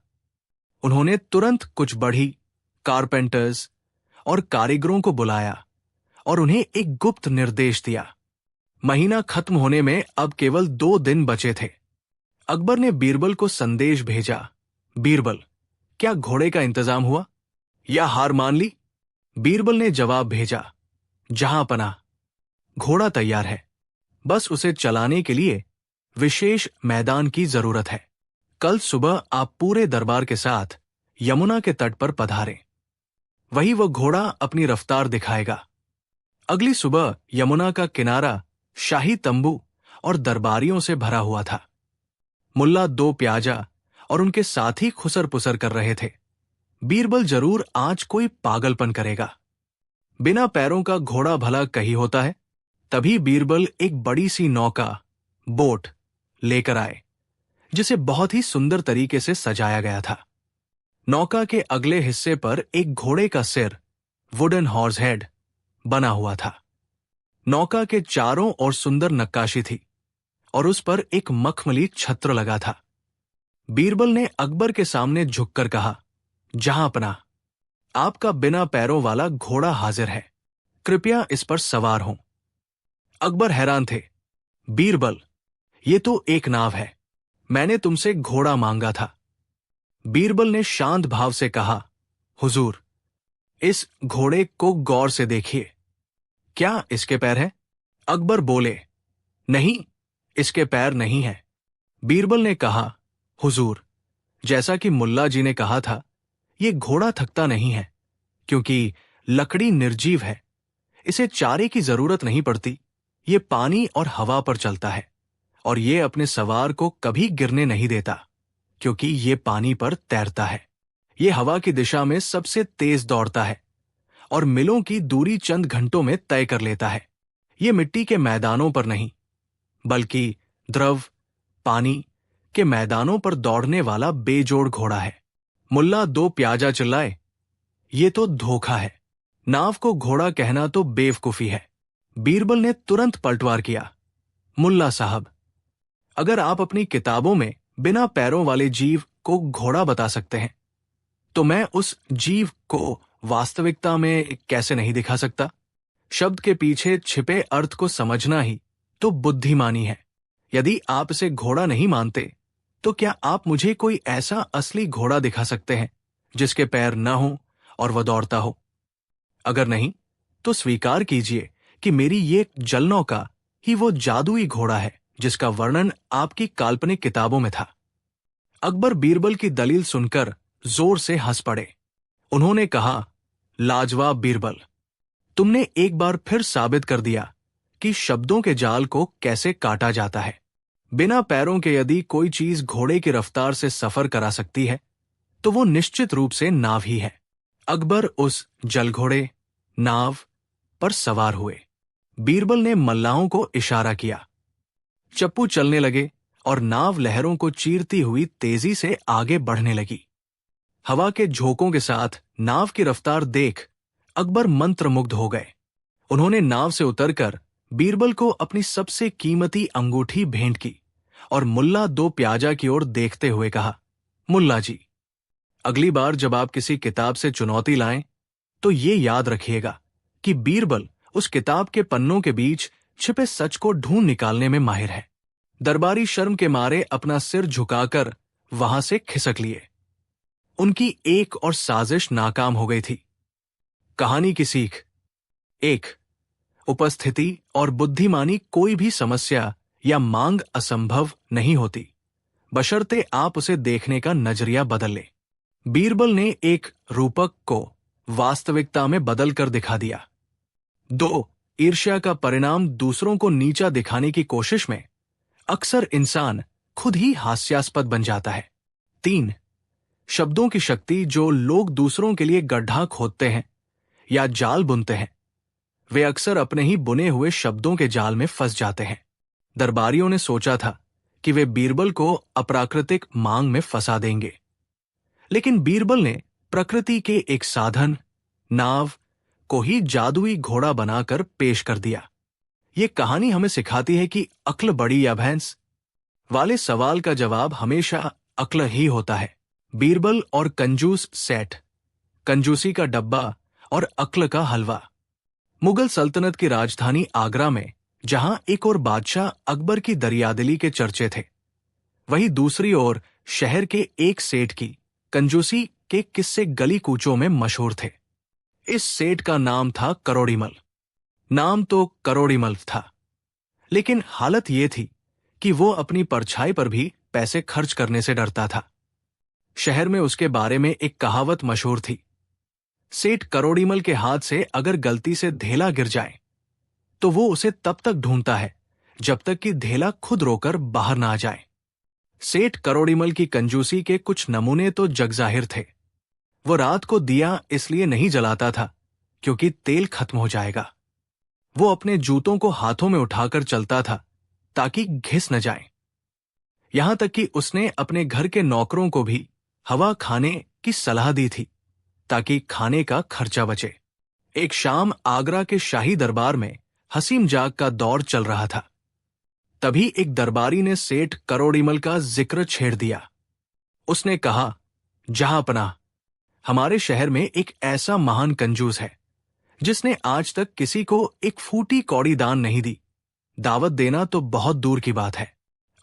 उन्होंने तुरंत कुछ बढ़ी, कारपेंटर्स और कारीगरों को बुलाया और उन्हें एक गुप्त निर्देश दिया। महीना खत्म होने में अब केवल 2 दिन बचे थे। अकबर ने बीरबल को संदेश भेजा, बीरबल, क्या घोड़े का इंतजाम हुआ या हार मान ली? बीरबल ने जवाब भेजा, जहां पनाह, घोड़ा तैयार है, बस उसे चलाने के लिए विशेष मैदान की जरूरत है। कल सुबह आप पूरे दरबार के साथ यमुना के तट पर पधारें। वही वह घोड़ा अपनी रफ्तार दिखाएगा। अगली सुबह यमुना का किनारा शाही तंबू और दरबारियों से भरा हुआ था। मुल्ला 2 प्याजा और उनके साथी खुसर पुसर कर रहे थे। बीरबल जरूर आज कोई पागलपन करेगा। बिना पैरों का घोड़ा भला कहीं होता है? तभी बीरबल एक बड़ी सी नौका, बोट लेकर आए, जिसे बहुत ही सुंदर तरीके से सजाया गया था। नौका के अगले हिस्से पर एक घोड़े का सिर, वुडन हॉर्स हेड, बना हुआ था। नौका के चारों ओर सुंदर नक्काशी थी और उस पर एक मखमली छत्र लगा था। बीरबल ने अकबर के सामने झुककर कहा, जहां पनाह, आपका बिना पैरों वाला घोड़ा हाजिर है, कृपया इस पर सवार हों। अकबर हैरान थे। बीरबल, ये तो एक नाव है, मैंने तुमसे घोड़ा मांगा था। बीरबल ने शांत भाव से कहा, हुजूर, इस घोड़े को गौर से देखिए, क्या इसके पैर हैं? अकबर बोले, नहीं, इसके पैर नहीं हैं। बीरबल ने कहा, हुजूर, जैसा कि मुल्ला जी ने कहा था, ये घोड़ा थकता नहीं है, क्योंकि लकड़ी निर्जीव है, इसे चारे की जरूरत नहीं पड़ती, ये पानी और हवा पर चलता है और ये अपने सवार को कभी गिरने नहीं देता, क्योंकि ये पानी पर तैरता है। ये हवा की दिशा में सबसे तेज दौड़ता है और मिलों की दूरी चंद घंटों में तय कर लेता है। ये मिट्टी के मैदानों पर नहीं, बल्कि द्रव, पानी के मैदानों पर दौड़ने वाला बेजोड़ घोड़ा है। मुल्ला 2 प्याजा चिल्लाए, ये तो धोखा है, नाव को घोड़ा कहना तो बेवकूफी है। बीरबल ने तुरंत पलटवार किया, मुल्ला साहब, अगर आप अपनी किताबों में बिना पैरों वाले जीव को घोड़ा बता सकते हैं, तो मैं उस जीव को वास्तविकता में कैसे नहीं दिखा सकता? शब्द के पीछे छिपे अर्थ को समझना ही तो बुद्धिमानी है। यदि आप इसे घोड़ा नहीं मानते, तो क्या आप मुझे कोई ऐसा असली घोड़ा दिखा सकते हैं जिसके पैर न हो और वह दौड़ता हो? अगर नहीं, तो स्वीकार कीजिए कि मेरी ये जलनौका ही वो जादुई घोड़ा है जिसका वर्णन आपकी काल्पनिक किताबों में था। अकबर बीरबल की दलील सुनकर जोर से हंस पड़े। उन्होंने कहा, लाजवाब बीरबल, तुमने एक बार फिर साबित कर दिया कि शब्दों के जाल को कैसे काटा जाता है। बिना पैरों के यदि कोई चीज घोड़े की रफ्तार से सफर करा सकती है, तो वो निश्चित रूप से नाव ही है। अकबर उस जलघोड़े, नाव पर सवार हुए। बीरबल ने मल्लाहों को इशारा किया। चप्पू चलने लगे और नाव लहरों को चीरती हुई तेजी से आगे बढ़ने लगी। हवा के झोंकों के साथ नाव की रफ्तार देख अकबर मंत्रमुग्ध हो गए। उन्होंने नाव से उतरकर बीरबल को अपनी सबसे कीमती अंगूठी भेंट की और मुल्ला 2 प्याजा की ओर देखते हुए कहा, मुल्ला जी, अगली बार जब आप किसी किताब से चुनौती लाएं, तो ये याद रखिएगा कि बीरबल उस किताब के पन्नों के बीच छिपे सच को ढूंढ निकालने में माहिर है। दरबारी शर्म के मारे अपना सिर झुकाकर वहां से खिसक लिए। उनकी एक और साजिश नाकाम हो गई थी। कहानी की सीख: एक, उपस्थिति और बुद्धिमानी कोई भी समस्या या मांग असंभव नहीं होती, बशर्ते आप उसे देखने का नजरिया बदल लें। बीरबल ने एक रूपक को वास्तविकता में बदल कर दिखा दिया। 2, ईर्ष्या का परिणाम दूसरों को नीचा दिखाने की कोशिश में अक्सर इंसान खुद ही हास्यास्पद बन जाता है। 3, शब्दों की शक्ति: जो लोग दूसरों के लिए गड्ढा खोदते हैं या जाल बुनते हैं, वे अक्सर अपने ही बुने हुए शब्दों के जाल में फंस जाते हैं। दरबारियों ने सोचा था कि वे बीरबल को अप्राकृतिक मांग में फंसा देंगे, लेकिन बीरबल ने प्रकृति के एक साधन, नाव, को ही जादुई घोड़ा बनाकर पेश कर दिया। ये कहानी हमें सिखाती है कि अक्ल बड़ी या भैंस वाले सवाल का जवाब हमेशा अक्ल ही होता है। बीरबल और कंजूस सेठ, कंजूसी का डब्बा और अक्ल का हलवा। मुगल सल्तनत की राजधानी आगरा में जहां एक और बादशाह अकबर की दरियादिली के चर्चे थे, वहीं दूसरी ओर शहर के एक सेठ की कंजूसी के किस्से गली कूचों में मशहूर थे। इस सेठ का नाम था करोड़ीमल। नाम तो करोड़ीमल था, लेकिन हालत यह थी कि वो अपनी परछाई पर भी पैसे खर्च करने से डरता था। शहर में उसके बारे में एक कहावत मशहूर थी: सेठ करोड़ीमल के हाथ से अगर गलती से धेला गिर जाए तो वो उसे तब तक ढूंढता है जब तक कि धेला खुद रोकर बाहर ना आ जाए। सेठ करोड़ीमल की कंजूसी के कुछ नमूने तो जगजाहिर थे। वो रात को दिया इसलिए नहीं जलाता था क्योंकि तेल खत्म हो जाएगा। वो अपने जूतों को हाथों में उठाकर चलता था ताकि घिस न जाए। यहां तक कि उसने अपने घर के नौकरों को भी हवा खाने की सलाह दी थी ताकि खाने का खर्चा बचे। एक शाम आगरा के शाही दरबार में हसीम जाग का दौर चल रहा था। तभी एक दरबारी ने सेठ करोड़ीमल का जिक्र छेड़ दिया। उसने कहा, जहांपनाह, हमारे शहर में एक ऐसा महान कंजूस है जिसने आज तक किसी को एक फूटी कौड़ी दान नहीं दी। दावत देना तो बहुत दूर की बात है।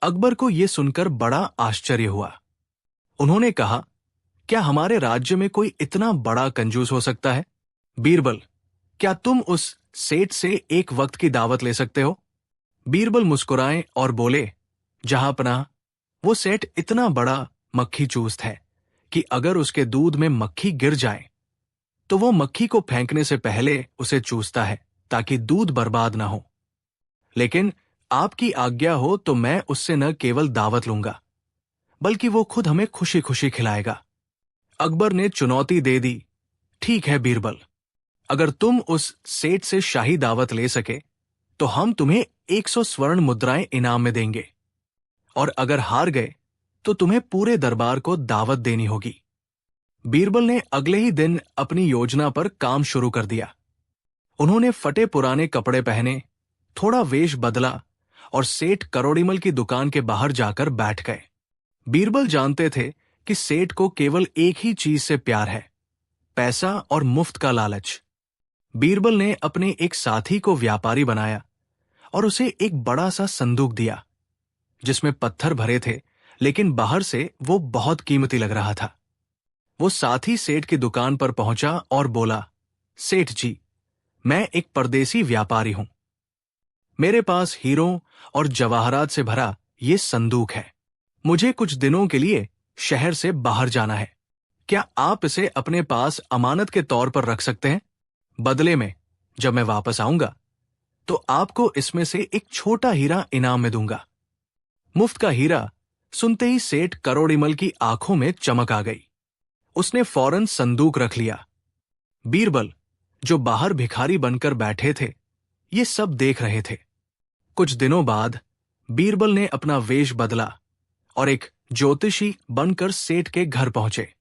अकबर को यह सुनकर बड़ा आश्चर्य हुआ। उन्होंने कहा, क्या हमारे राज्य में कोई इतना बड़ा कंजूस हो सकता है? बीरबल, क्या तुम उस सेठ से एक वक्त की दावत ले सकते हो? बीरबल मुस्कुराए और बोले, जहांपनाह, वो सेठ इतना बड़ा मक्खी चूस्त है कि अगर उसके दूध में मक्खी गिर जाए तो वो मक्खी को फेंकने से पहले उसे चूसता है ताकि दूध बर्बाद ना हो। लेकिन आपकी आज्ञा हो तो मैं उससे न केवल दावत लूंगा बल्कि वो खुद हमें खुशी खुशी खिलाएगा। अकबर ने चुनौती दे दी, ठीक है बीरबल, अगर तुम उस सेठ से शाही दावत ले सके तो हम तुम्हें 100 स्वर्ण मुद्राएं इनाम में देंगे, और अगर हार गए तो तुम्हें पूरे दरबार को दावत देनी होगी। बीरबल ने अगले ही दिन अपनी योजना पर काम शुरू कर दिया। उन्होंने फटे पुराने कपड़े पहने, थोड़ा वेश बदला और सेठ करोड़ीमल की दुकान के बाहर जाकर बैठ गए। बीरबल जानते थे कि सेठ को केवल एक ही चीज से प्यार है, पैसा और मुफ्त का लालच। बीरबल ने अपने एक साथी को व्यापारी बनाया और उसे एक बड़ा सा संदूक दिया जिसमें पत्थर भरे थे, लेकिन बाहर से वो बहुत कीमती लग रहा था। वो साथी सेठ की दुकान पर पहुंचा और बोला, सेठ जी, मैं एक परदेसी व्यापारी हूं। मेरे पास हीरों और जवाहरात से भरा ये संदूक है। मुझे कुछ दिनों के लिए शहर से बाहर जाना है। क्या आप इसे अपने पास अमानत के तौर पर रख सकते हैं? बदले में जब मैं वापस आऊंगा तो आपको इसमें से एक छोटा हीरा इनाम में दूंगा। मुफ्त का हीरा सुनते ही सेठ करोड़ीमल की आंखों में चमक आ गई। उसने फौरन संदूक रख लिया। बीरबल, जो बाहर भिखारी बनकर बैठे थे, ये सब देख रहे थे। कुछ दिनों बाद बीरबल ने अपना वेश बदला और एक ज्योतिषी बनकर सेठ के घर पहुंचे।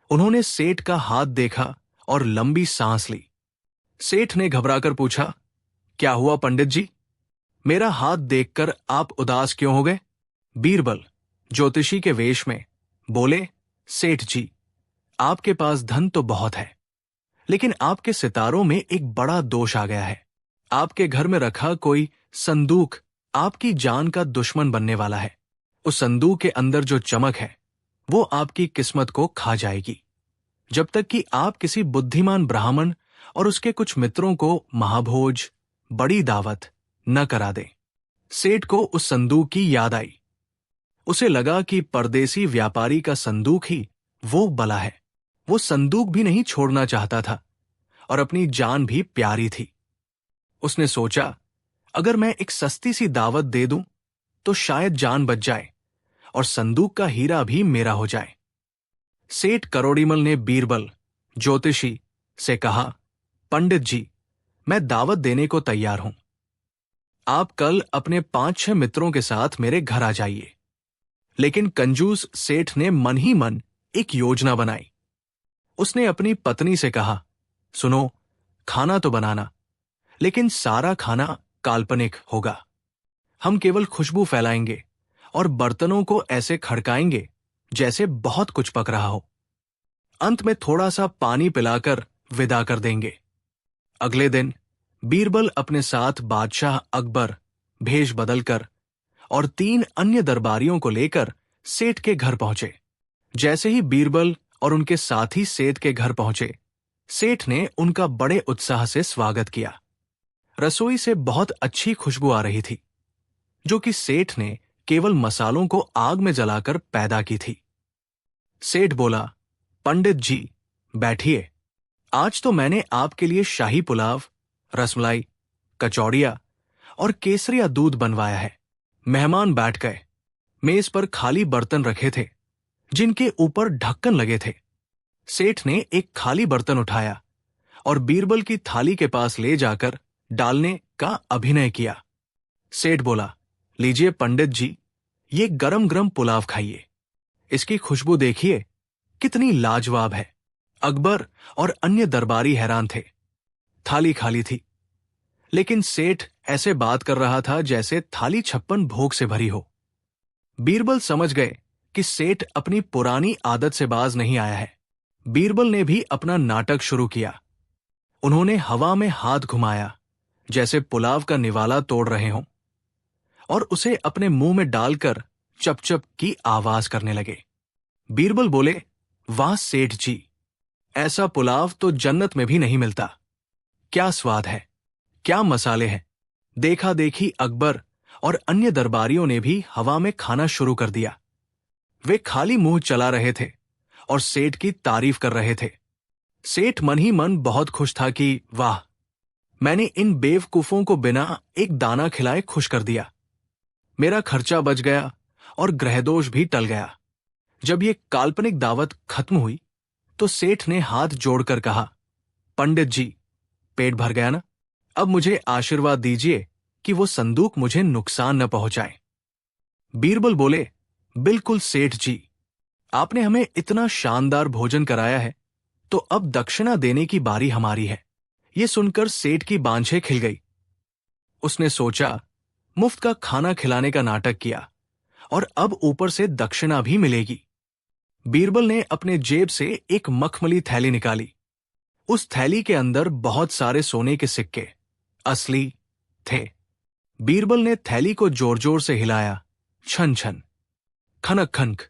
उन्होंने सेठ का हाथ देखा और लंबी सांस ली। सेठ ने घबराकर पूछा, क्या हुआ पंडित जी? मेरा हाथ देखकर आप उदास क्यों हो गए? बीरबल, ज्योतिषी के वेश में, बोले, सेठ जी, आपके पास धन तो बहुत है, लेकिन आपके सितारों में एक बड़ा दोष आ गया है। आपके घर में रखा कोई संदूक आपकी जान का दुश्मन बनने वाला है। उस संदूक के अंदर जो चमक है वो आपकी किस्मत को खा जाएगी, जब तक कि आप किसी बुद्धिमान ब्राह्मण और उसके कुछ मित्रों को महाभोज, बड़ी दावत न करा दें। सेठ को उस संदूक की याद आई। उसे लगा कि परदेसी व्यापारी का संदूक ही वो बला है। वो संदूक भी नहीं छोड़ना चाहता था और अपनी जान भी प्यारी थी। उसने सोचा, अगर मैं एक सस्ती सी दावत दे दूं तो शायद जान बच जाए और संदूक का हीरा भी मेरा हो जाए। सेठ करोड़ीमल ने बीरबल, ज्योतिषी, से कहा, पंडित जी, मैं दावत देने को तैयार हूं। आप कल अपने 5-6 मित्रों के साथ मेरे घर आ जाइए। लेकिन कंजूस सेठ ने मन ही मन एक योजना बनाई। उसने अपनी पत्नी से कहा, सुनो, खाना तो बनाना, लेकिन सारा खाना काल्पनिक होगा। हम केवल खुशबू फैलाएंगे और बर्तनों को ऐसे खड़काएंगे जैसे बहुत कुछ पक रहा हो। अंत में थोड़ा सा पानी पिलाकर विदा कर देंगे। अगले दिन बीरबल अपने साथ बादशाह अकबर भेष बदलकर और 3 अन्य दरबारियों को लेकर सेठ के घर पहुंचे। जैसे ही बीरबल और उनके साथी सेठ के घर पहुंचे, सेठ ने उनका बड़े उत्साह से स्वागत किया। रसोई से बहुत अच्छी खुशबू आ रही थी, जो कि सेठ ने केवल मसालों को आग में जलाकर पैदा की थी। सेठ बोला, पंडित जी, बैठिए। आज तो मैंने आपके लिए शाही पुलाव, रसमलाई, कचौड़ियाँ और केसरिया दूध बनवाया है। मेहमान बैठ गए। मेज पर खाली बर्तन रखे थे, जिनके ऊपर ढक्कन लगे थे। सेठ ने एक खाली बर्तन उठाया और बीरबल की थाली के पास ले जाकर डालने का अभिनय किया। सेठ बोला, लीजिए पंडित जी, ये गरम गरम पुलाव खाइए। इसकी खुशबू देखिए, कितनी लाजवाब है। अकबर और अन्य दरबारी हैरान थे। थाली खाली थी, लेकिन सेठ ऐसे बात कर रहा था जैसे थाली 56 भोग से भरी हो। बीरबल समझ गए कि सेठ अपनी पुरानी आदत से बाज नहीं आया है। बीरबल ने भी अपना नाटक शुरू किया। उन्होंने हवा में हाथ घुमाया जैसे पुलाव का निवाला तोड़ रहे हों और उसे अपने मुंह में डालकर चप-चप की आवाज करने लगे। बीरबल बोले, वाह सेठ जी, ऐसा पुलाव तो जन्नत में भी नहीं मिलता। क्या स्वाद है, क्या मसाले हैं। देखा देखी अकबर और अन्य दरबारियों ने भी हवा में खाना शुरू कर दिया। वे खाली मुंह चला रहे थे और सेठ की तारीफ कर रहे थे। सेठ मन ही मन बहुत खुश था कि वाह, मैंने इन बेवकूफों को बिना एक दाना खिलाए खुश कर दिया। मेरा खर्चा बच गया और ग्रहदोष भी टल गया। जब ये काल्पनिक दावत खत्म हुई तो सेठ ने हाथ जोड़कर कहा, पंडित जी, पेट भर गया ना? अब मुझे आशीर्वाद दीजिए कि वो संदूक मुझे नुकसान न पहुंचाए। बीरबल बोले, बिल्कुल सेठ जी, आपने हमें इतना शानदार भोजन कराया है, तो अब दक्षिणा देने की बारी हमारी है। ये सुनकर सेठ की बांछें खिल गई। उसने सोचा, मुफ्त का खाना खिलाने का नाटक किया और अब ऊपर से दक्षिणा भी मिलेगी। बीरबल ने अपने जेब से एक मखमली थैली निकाली। उस थैली के अंदर बहुत सारे सोने के सिक्के असली थे। बीरबल ने थैली को जोर जोर से हिलाया, छन छन, खनक खनक।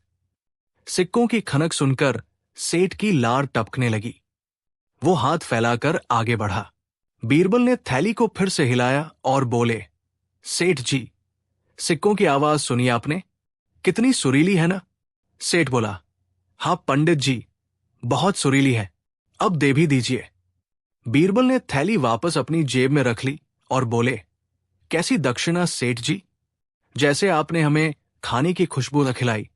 सिक्कों की खनक सुनकर सेठ की लार टपकने लगी। वो हाथ फैलाकर आगे बढ़ा। बीरबल ने थैली को फिर से हिलाया और बोले, सेठ जी, सिक्कों की आवाज सुनी आपने? कितनी सुरीली है ना? सेठ बोला, हाँ पंडित जी, बहुत सुरीली है, अब दे भी दीजिए। बीरबल ने थैली वापस अपनी जेब में रख ली और बोले, कैसी दक्षिणा सेठ जी? जैसे आपने हमें खाने की खुशबू न खिलाई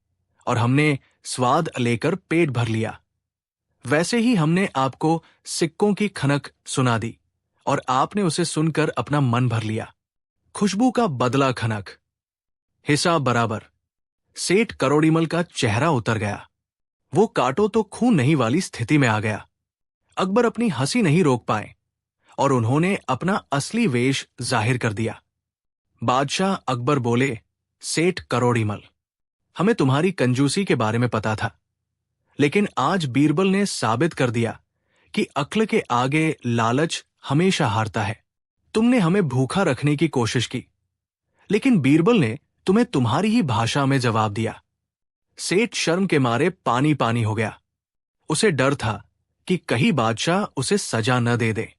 और हमने स्वाद लेकर पेट भर लिया, वैसे ही हमने आपको सिक्कों की खनक सुना दी और आपने उसे सुनकर अपना मन भर लिया। खुशबू का बदला खनक, हिसाब बराबर। सेठ करोड़ीमल का चेहरा उतर गया। वो काटो तो खून नहीं वाली स्थिति में आ गया। अकबर अपनी हंसी नहीं रोक पाए और उन्होंने अपना असली वेश जाहिर कर दिया। बादशाह अकबर बोले, सेठ करोड़ीमल, हमें तुम्हारी कंजूसी के बारे में पता था, लेकिन आज बीरबल ने साबित कर दिया कि अक्ल के आगे लालच हमेशा हारता है। तुमने हमें भूखा रखने की कोशिश की, लेकिन बीरबल ने तुम्हें तुम्हारी ही भाषा में जवाब दिया। सेठ शर्म के मारे पानी पानी हो गया। उसे डर था कि कहीं बादशाह उसे सजा न दे दे।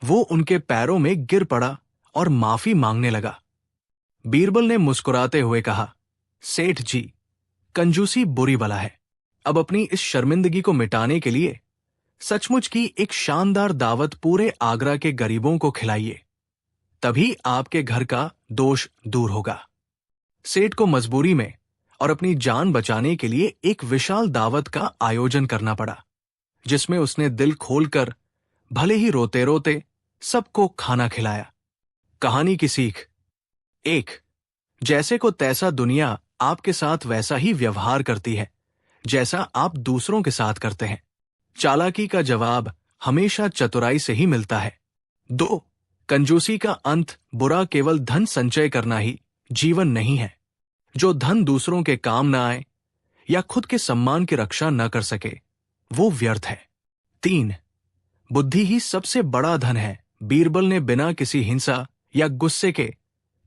वो उनके पैरों में गिर पड़ा और माफी मांगने लगा। बीरबल ने मुस्कुराते हुए कहा, सेठ जी, कंजूसी बुरी बला है। अब अपनी इस शर्मिंदगी को मिटाने के लिए सचमुच की एक शानदार दावत पूरे आगरा के गरीबों को खिलाइए, तभी आपके घर का दोष दूर होगा। सेठ को मजबूरी में और अपनी जान बचाने के लिए एक विशाल दावत का आयोजन करना पड़ा, जिसमें उसने दिल खोलकर भले ही रोते रोते सबको खाना खिलाया। कहानी की सीख: 1. जैसे को तैसा दुनिया आपके साथ वैसा ही व्यवहार करती है जैसा आप दूसरों के साथ करते हैं। चालाकी का जवाब हमेशा चतुराई से ही मिलता है। 2. कंजूसी का अंत बुरा केवल धन संचय करना ही जीवन नहीं है। जो धन दूसरों के काम न आए या खुद के सम्मान की रक्षा न कर सके, वो व्यर्थ है। 3. बुद्धि ही सबसे बड़ा धन है। बीरबल ने बिना किसी हिंसा या गुस्से के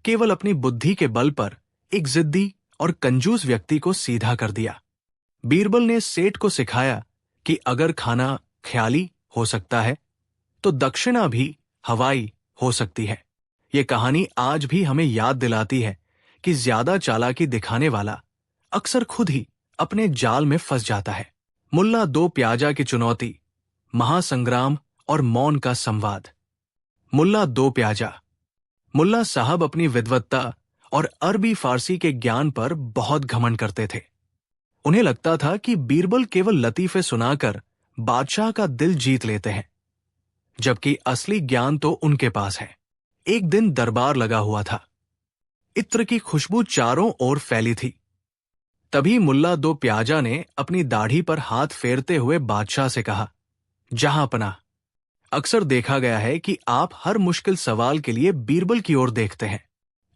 केवल अपनी बुद्धि के बल पर एक जिद्दी और कंजूस व्यक्ति को सीधा कर दिया। बीरबल ने सेठ को सिखाया कि अगर खाना ख्याली हो सकता है तो दक्षिणा भी हवाई हो सकती है। ये कहानी आज भी हमें याद दिलाती है कि ज्यादा चालाकी दिखाने वाला अक्सर खुद ही अपने जाल में फंस जाता है। मुल्ला दो प्याजा की चुनौती, महासंग्राम और मौन का संवाद। मुल्ला दो प्याजा। मुल्ला साहब अपनी विद्वत्ता और अरबी फारसी के ज्ञान पर बहुत घमंड करते थे। उन्हें लगता था कि बीरबल केवल लतीफे सुनाकर बादशाह का दिल जीत लेते हैं, जबकि असली ज्ञान तो उनके पास है। एक दिन दरबार लगा हुआ था। इत्र की खुशबू चारों ओर फैली थी। तभी मुल्ला दो प्याजा ने अपनी दाढ़ी पर हाथ फेरते हुए बादशाह से कहा, जहांपनाह, अक्सर देखा गया है कि आप हर मुश्किल सवाल के लिए बीरबल की ओर देखते हैं।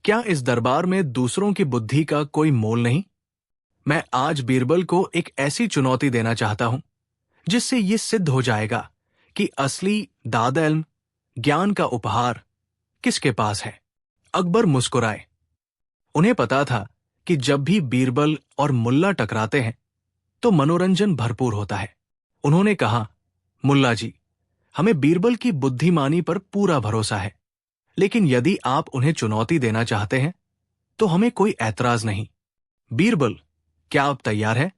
क्या इस दरबार में दूसरों की बुद्धि का कोई मोल नहीं? मैं आज बीरबल को एक ऐसी चुनौती देना चाहता हूं जिससे यह सिद्ध हो जाएगा कि असली दादा इल्म, ज्ञान का उपहार किसके पास है। अकबर मुस्कुराए। उन्हें पता था कि जब भी बीरबल और मुल्ला टकराते हैं तो मनोरंजन भरपूर होता है। उन्होंने कहा, मुल्ला जी, हमें बीरबल की बुद्धिमानी पर पूरा भरोसा है, लेकिन यदि आप उन्हें चुनौती देना चाहते हैं तो हमें कोई ऐतराज नहीं। बीरबल, क्या आप तैयार हैं?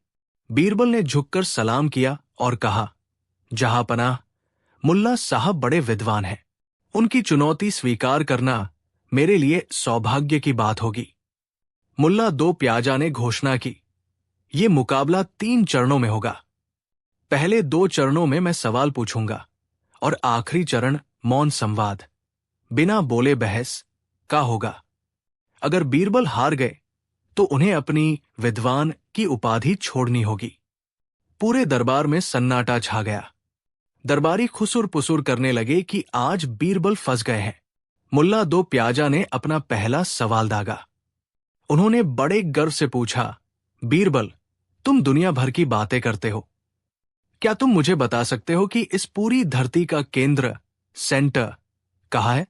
बीरबल ने झुककर सलाम किया और कहा, जहांपनाह, मुल्ला साहब बड़े विद्वान हैं। उनकी चुनौती स्वीकार करना मेरे लिए सौभाग्य की बात होगी। मुल्ला दो प्याजा ने घोषणा की, ये मुकाबला 3 चरणों में होगा। पहले 2 चरणों में मैं सवाल पूछूंगा और आखिरी चरण मौन संवाद, बिना बोले बहस का होगा। अगर बीरबल हार गए तो उन्हें अपनी विद्वान की उपाधि छोड़नी होगी। पूरे दरबार में सन्नाटा छा गया। दरबारी खुसुर पुसुर करने लगे कि आज बीरबल फंस गए हैं। मुल्ला दो प्याजा ने अपना पहला सवाल दागा। उन्होंने बड़े गर्व से पूछा, बीरबल, तुम दुनिया भर की बातें करते हो, क्या तुम मुझे बता सकते हो कि इस पूरी धरती का केंद्र, सेंटर, कहाँ है?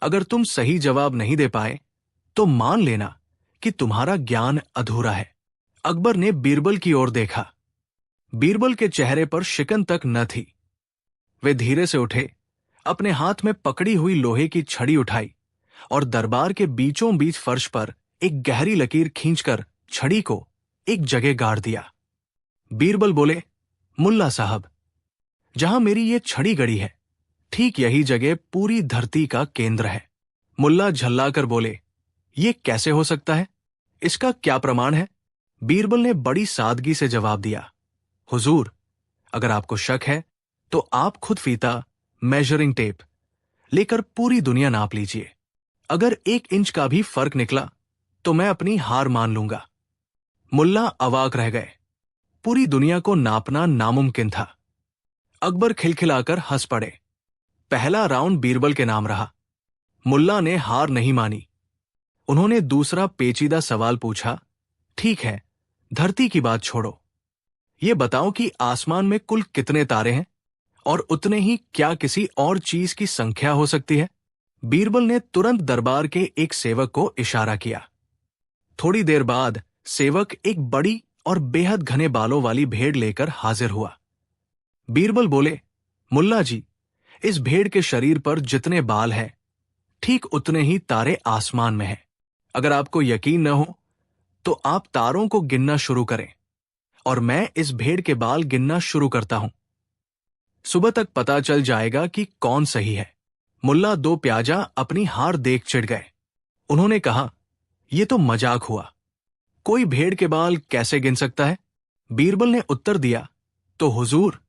अगर तुम सही जवाब नहीं दे पाए तो मान लेना कि तुम्हारा ज्ञान अधूरा है। अकबर ने बीरबल की ओर देखा। बीरबल के चेहरे पर शिकन तक न थी। वे धीरे से उठे, अपने हाथ में पकड़ी हुई लोहे की छड़ी उठाई और दरबार के बीचों बीच फर्श पर एक गहरी लकीर खींचकर छड़ी को एक जगह गाड़ दिया। बीरबल बोले, मुल्ला साहब, जहां मेरी ये छड़ी गड़ी है, ठीक यही जगह पूरी धरती का केंद्र है। मुल्ला झल्लाकर बोले, ये कैसे हो सकता है? इसका क्या प्रमाण है? बीरबल ने बड़ी सादगी से जवाब दिया, हुजूर, अगर आपको शक है तो आप खुद फीता, मेजरिंग टेप लेकर पूरी दुनिया नाप लीजिए। अगर 1 इंच का भी फर्क निकला तो मैं अपनी हार मान लूंगा। मुल्ला अवाक रह गए। पूरी दुनिया को नापना नामुमकिन था। अकबर खिलखिलाकर हंस पड़े। पहला राउंड बीरबल के नाम रहा। मुल्ला ने हार नहीं मानी। उन्होंने दूसरा पेचीदा सवाल पूछा, ठीक है, धरती की बात छोड़ो, ये बताओ कि आसमान में कुल कितने तारे हैं और उतने ही क्या किसी और चीज की संख्या हो सकती है? बीरबल ने तुरंत दरबार के एक सेवक को इशारा किया। थोड़ी देर बाद सेवक एक बड़ी और बेहद घने बालों वाली भेड़ लेकर हाजिर हुआ। बीरबल बोले, मुल्ला जी, इस भेड़ के शरीर पर जितने बाल हैं, ठीक उतने ही तारे आसमान में हैं। अगर आपको यकीन न हो तो आप तारों को गिनना शुरू करें और मैं इस भेड़ के बाल गिनना शुरू करता हूं। सुबह तक पता चल जाएगा कि कौन सही है। मुल्ला दो प्याजा अपनी हार देख चिढ़ गए। उन्होंने कहा, यह तो मजाक हुआ, कोई भेड़ के बाल कैसे गिन सकता है? बीरबल ने उत्तर दिया, तो हुजूर,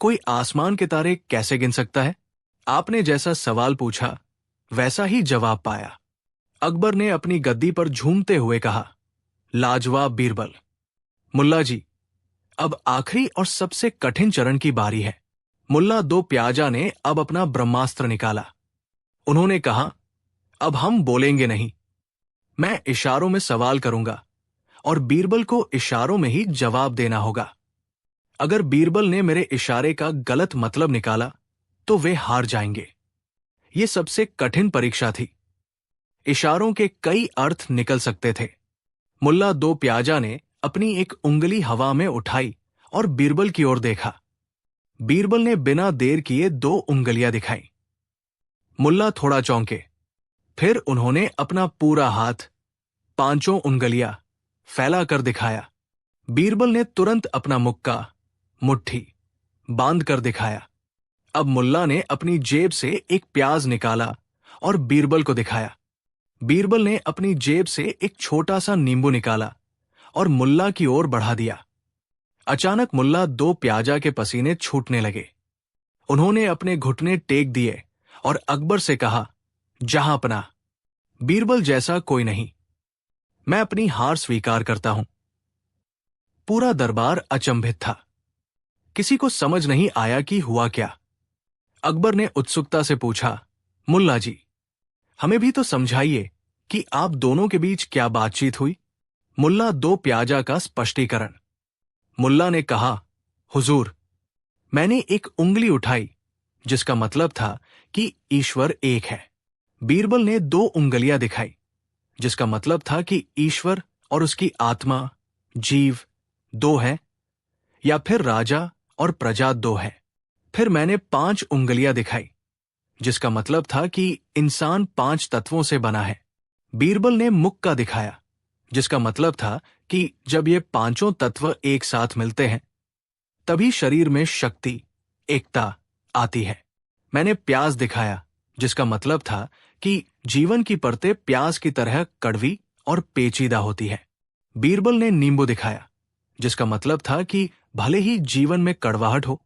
कोई आसमान के तारे कैसे गिन सकता है? आपने जैसा सवाल पूछा वैसा ही जवाब पाया। अकबर ने अपनी गद्दी पर झूमते हुए कहा, लाजवाब बीरबल। मुल्ला जी, अब आखिरी और सबसे कठिन चरण की बारी है। मुल्ला दो प्याजा ने अब अपना ब्रह्मास्त्र निकाला। उन्होंने कहा, अब हम बोलेंगे नहीं, मैं इशारों में सवाल करूंगा और बीरबल को इशारों में ही जवाब देना होगा। अगर बीरबल ने मेरे इशारे का गलत मतलब निकाला तो वे हार जाएंगे। ये सबसे कठिन परीक्षा थी। इशारों के कई अर्थ निकल सकते थे। मुल्ला दो प्याजा ने अपनी एक उंगली हवा में उठाई और बीरबल की ओर देखा। बीरबल ने बिना देर किए दो उंगलियां दिखाई। मुल्ला थोड़ा चौंके। फिर उन्होंने अपना पूरा हाथ, पांचों उंगलियां फैला कर दिखाया। बीरबल ने तुरंत अपना मुक्का, मुट्ठी बांध कर दिखाया। अब मुल्ला ने अपनी जेब से एक प्याज निकाला और बीरबल को दिखाया। बीरबल ने अपनी जेब से एक छोटा सा नींबू निकाला और मुल्ला की ओर बढ़ा दिया। अचानक मुल्ला दो प्याजा के पसीने छूटने लगे। उन्होंने अपने घुटने टेक दिए और अकबर से कहा, जहां अपना, बीरबल जैसा कोई नहीं, मैं अपनी हार स्वीकार करता हूं। पूरा दरबार अचंभित था। किसी को समझ नहीं आया कि हुआ क्या। अकबर ने उत्सुकता से पूछा, मुल्ला जी, हमें भी तो समझाइए कि आप दोनों के बीच क्या बातचीत हुई। मुल्ला दो प्याजा का स्पष्टीकरण। मुल्ला ने कहा, हुजूर, मैंने एक उंगली उठाई जिसका मतलब था कि ईश्वर एक है। बीरबल ने दो उंगलियां दिखाई जिसका मतलब था कि ईश्वर और उसकी आत्मा, जीव दो हैं, या फिर राजा और प्रजा दो है। फिर मैंने पांच उंगलियां दिखाई जिसका मतलब था कि इंसान पांच तत्वों से बना है। बीरबल ने मुक्का दिखाया जिसका मतलब था कि जब ये पांचों तत्व एक साथ मिलते हैं तभी शरीर में शक्ति, एकता आती है। मैंने प्याज दिखाया जिसका मतलब था कि जीवन की परतें प्याज की तरह कड़वी और पेचीदा होती है। बीरबल ने नींबू दिखाया जिसका मतलब था कि भले ही जीवन में कड़वाहट हो,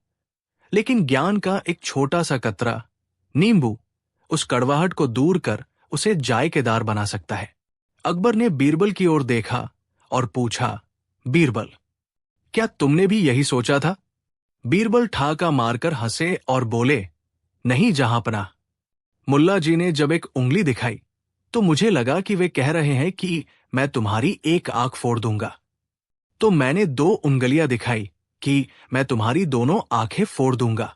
लेकिन ज्ञान का एक छोटा सा कतरा, नींबू, उस कड़वाहट को दूर कर उसे जायकेदार बना सकता है। अकबर ने बीरबल की ओर देखा और पूछा, बीरबल, क्या तुमने भी यही सोचा था? बीरबल ठाका मारकर हंसे और बोले, नहीं जहांपना। मुल्ला जी ने जब एक उंगली दिखाई तो मुझे लगा कि वे कह रहे हैं कि मैं तुम्हारी एक आंख फोड़ दूंगा, तो मैंने दो उंगलियां दिखाई कि मैं तुम्हारी दोनों आंखें फोड़ दूंगा।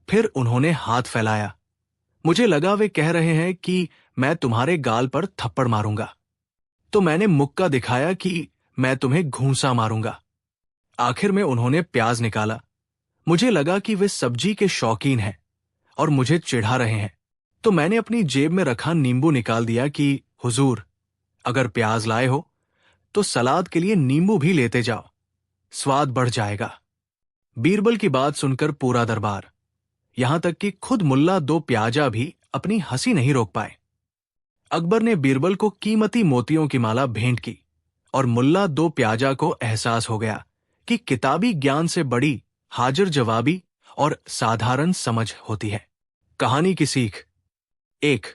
फिर उन्होंने हाथ फैलाया। मुझे लगा वे कह रहे हैं कि मैं तुम्हारे गाल पर थप्पड़ मारूंगा, तो मैंने मुक्का दिखाया कि मैं तुम्हें घूंसा मारूंगा। आखिर में उन्होंने प्याज निकाला। मुझे लगा कि वे सब्जी के शौकीन हैं और मुझे चिढ़ा रहे हैं, तो मैंने अपनी जेब में रखा नींबू निकाल दिया कि हुजूर, अगर प्याज लाए हो तो सलाद के लिए नींबू भी लेते जाओ, स्वाद बढ़ जाएगा। बीरबल की बात सुनकर पूरा दरबार, यहां तक कि खुद मुल्ला दो प्याजा भी अपनी हंसी नहीं रोक पाए। अकबर ने बीरबल को कीमती मोतियों की माला भेंट की और मुल्ला दो प्याजा को एहसास हो गया कि किताबी ज्ञान से बड़ी हाजिर जवाबी और साधारण समझ होती है। कहानी की सीख। 1.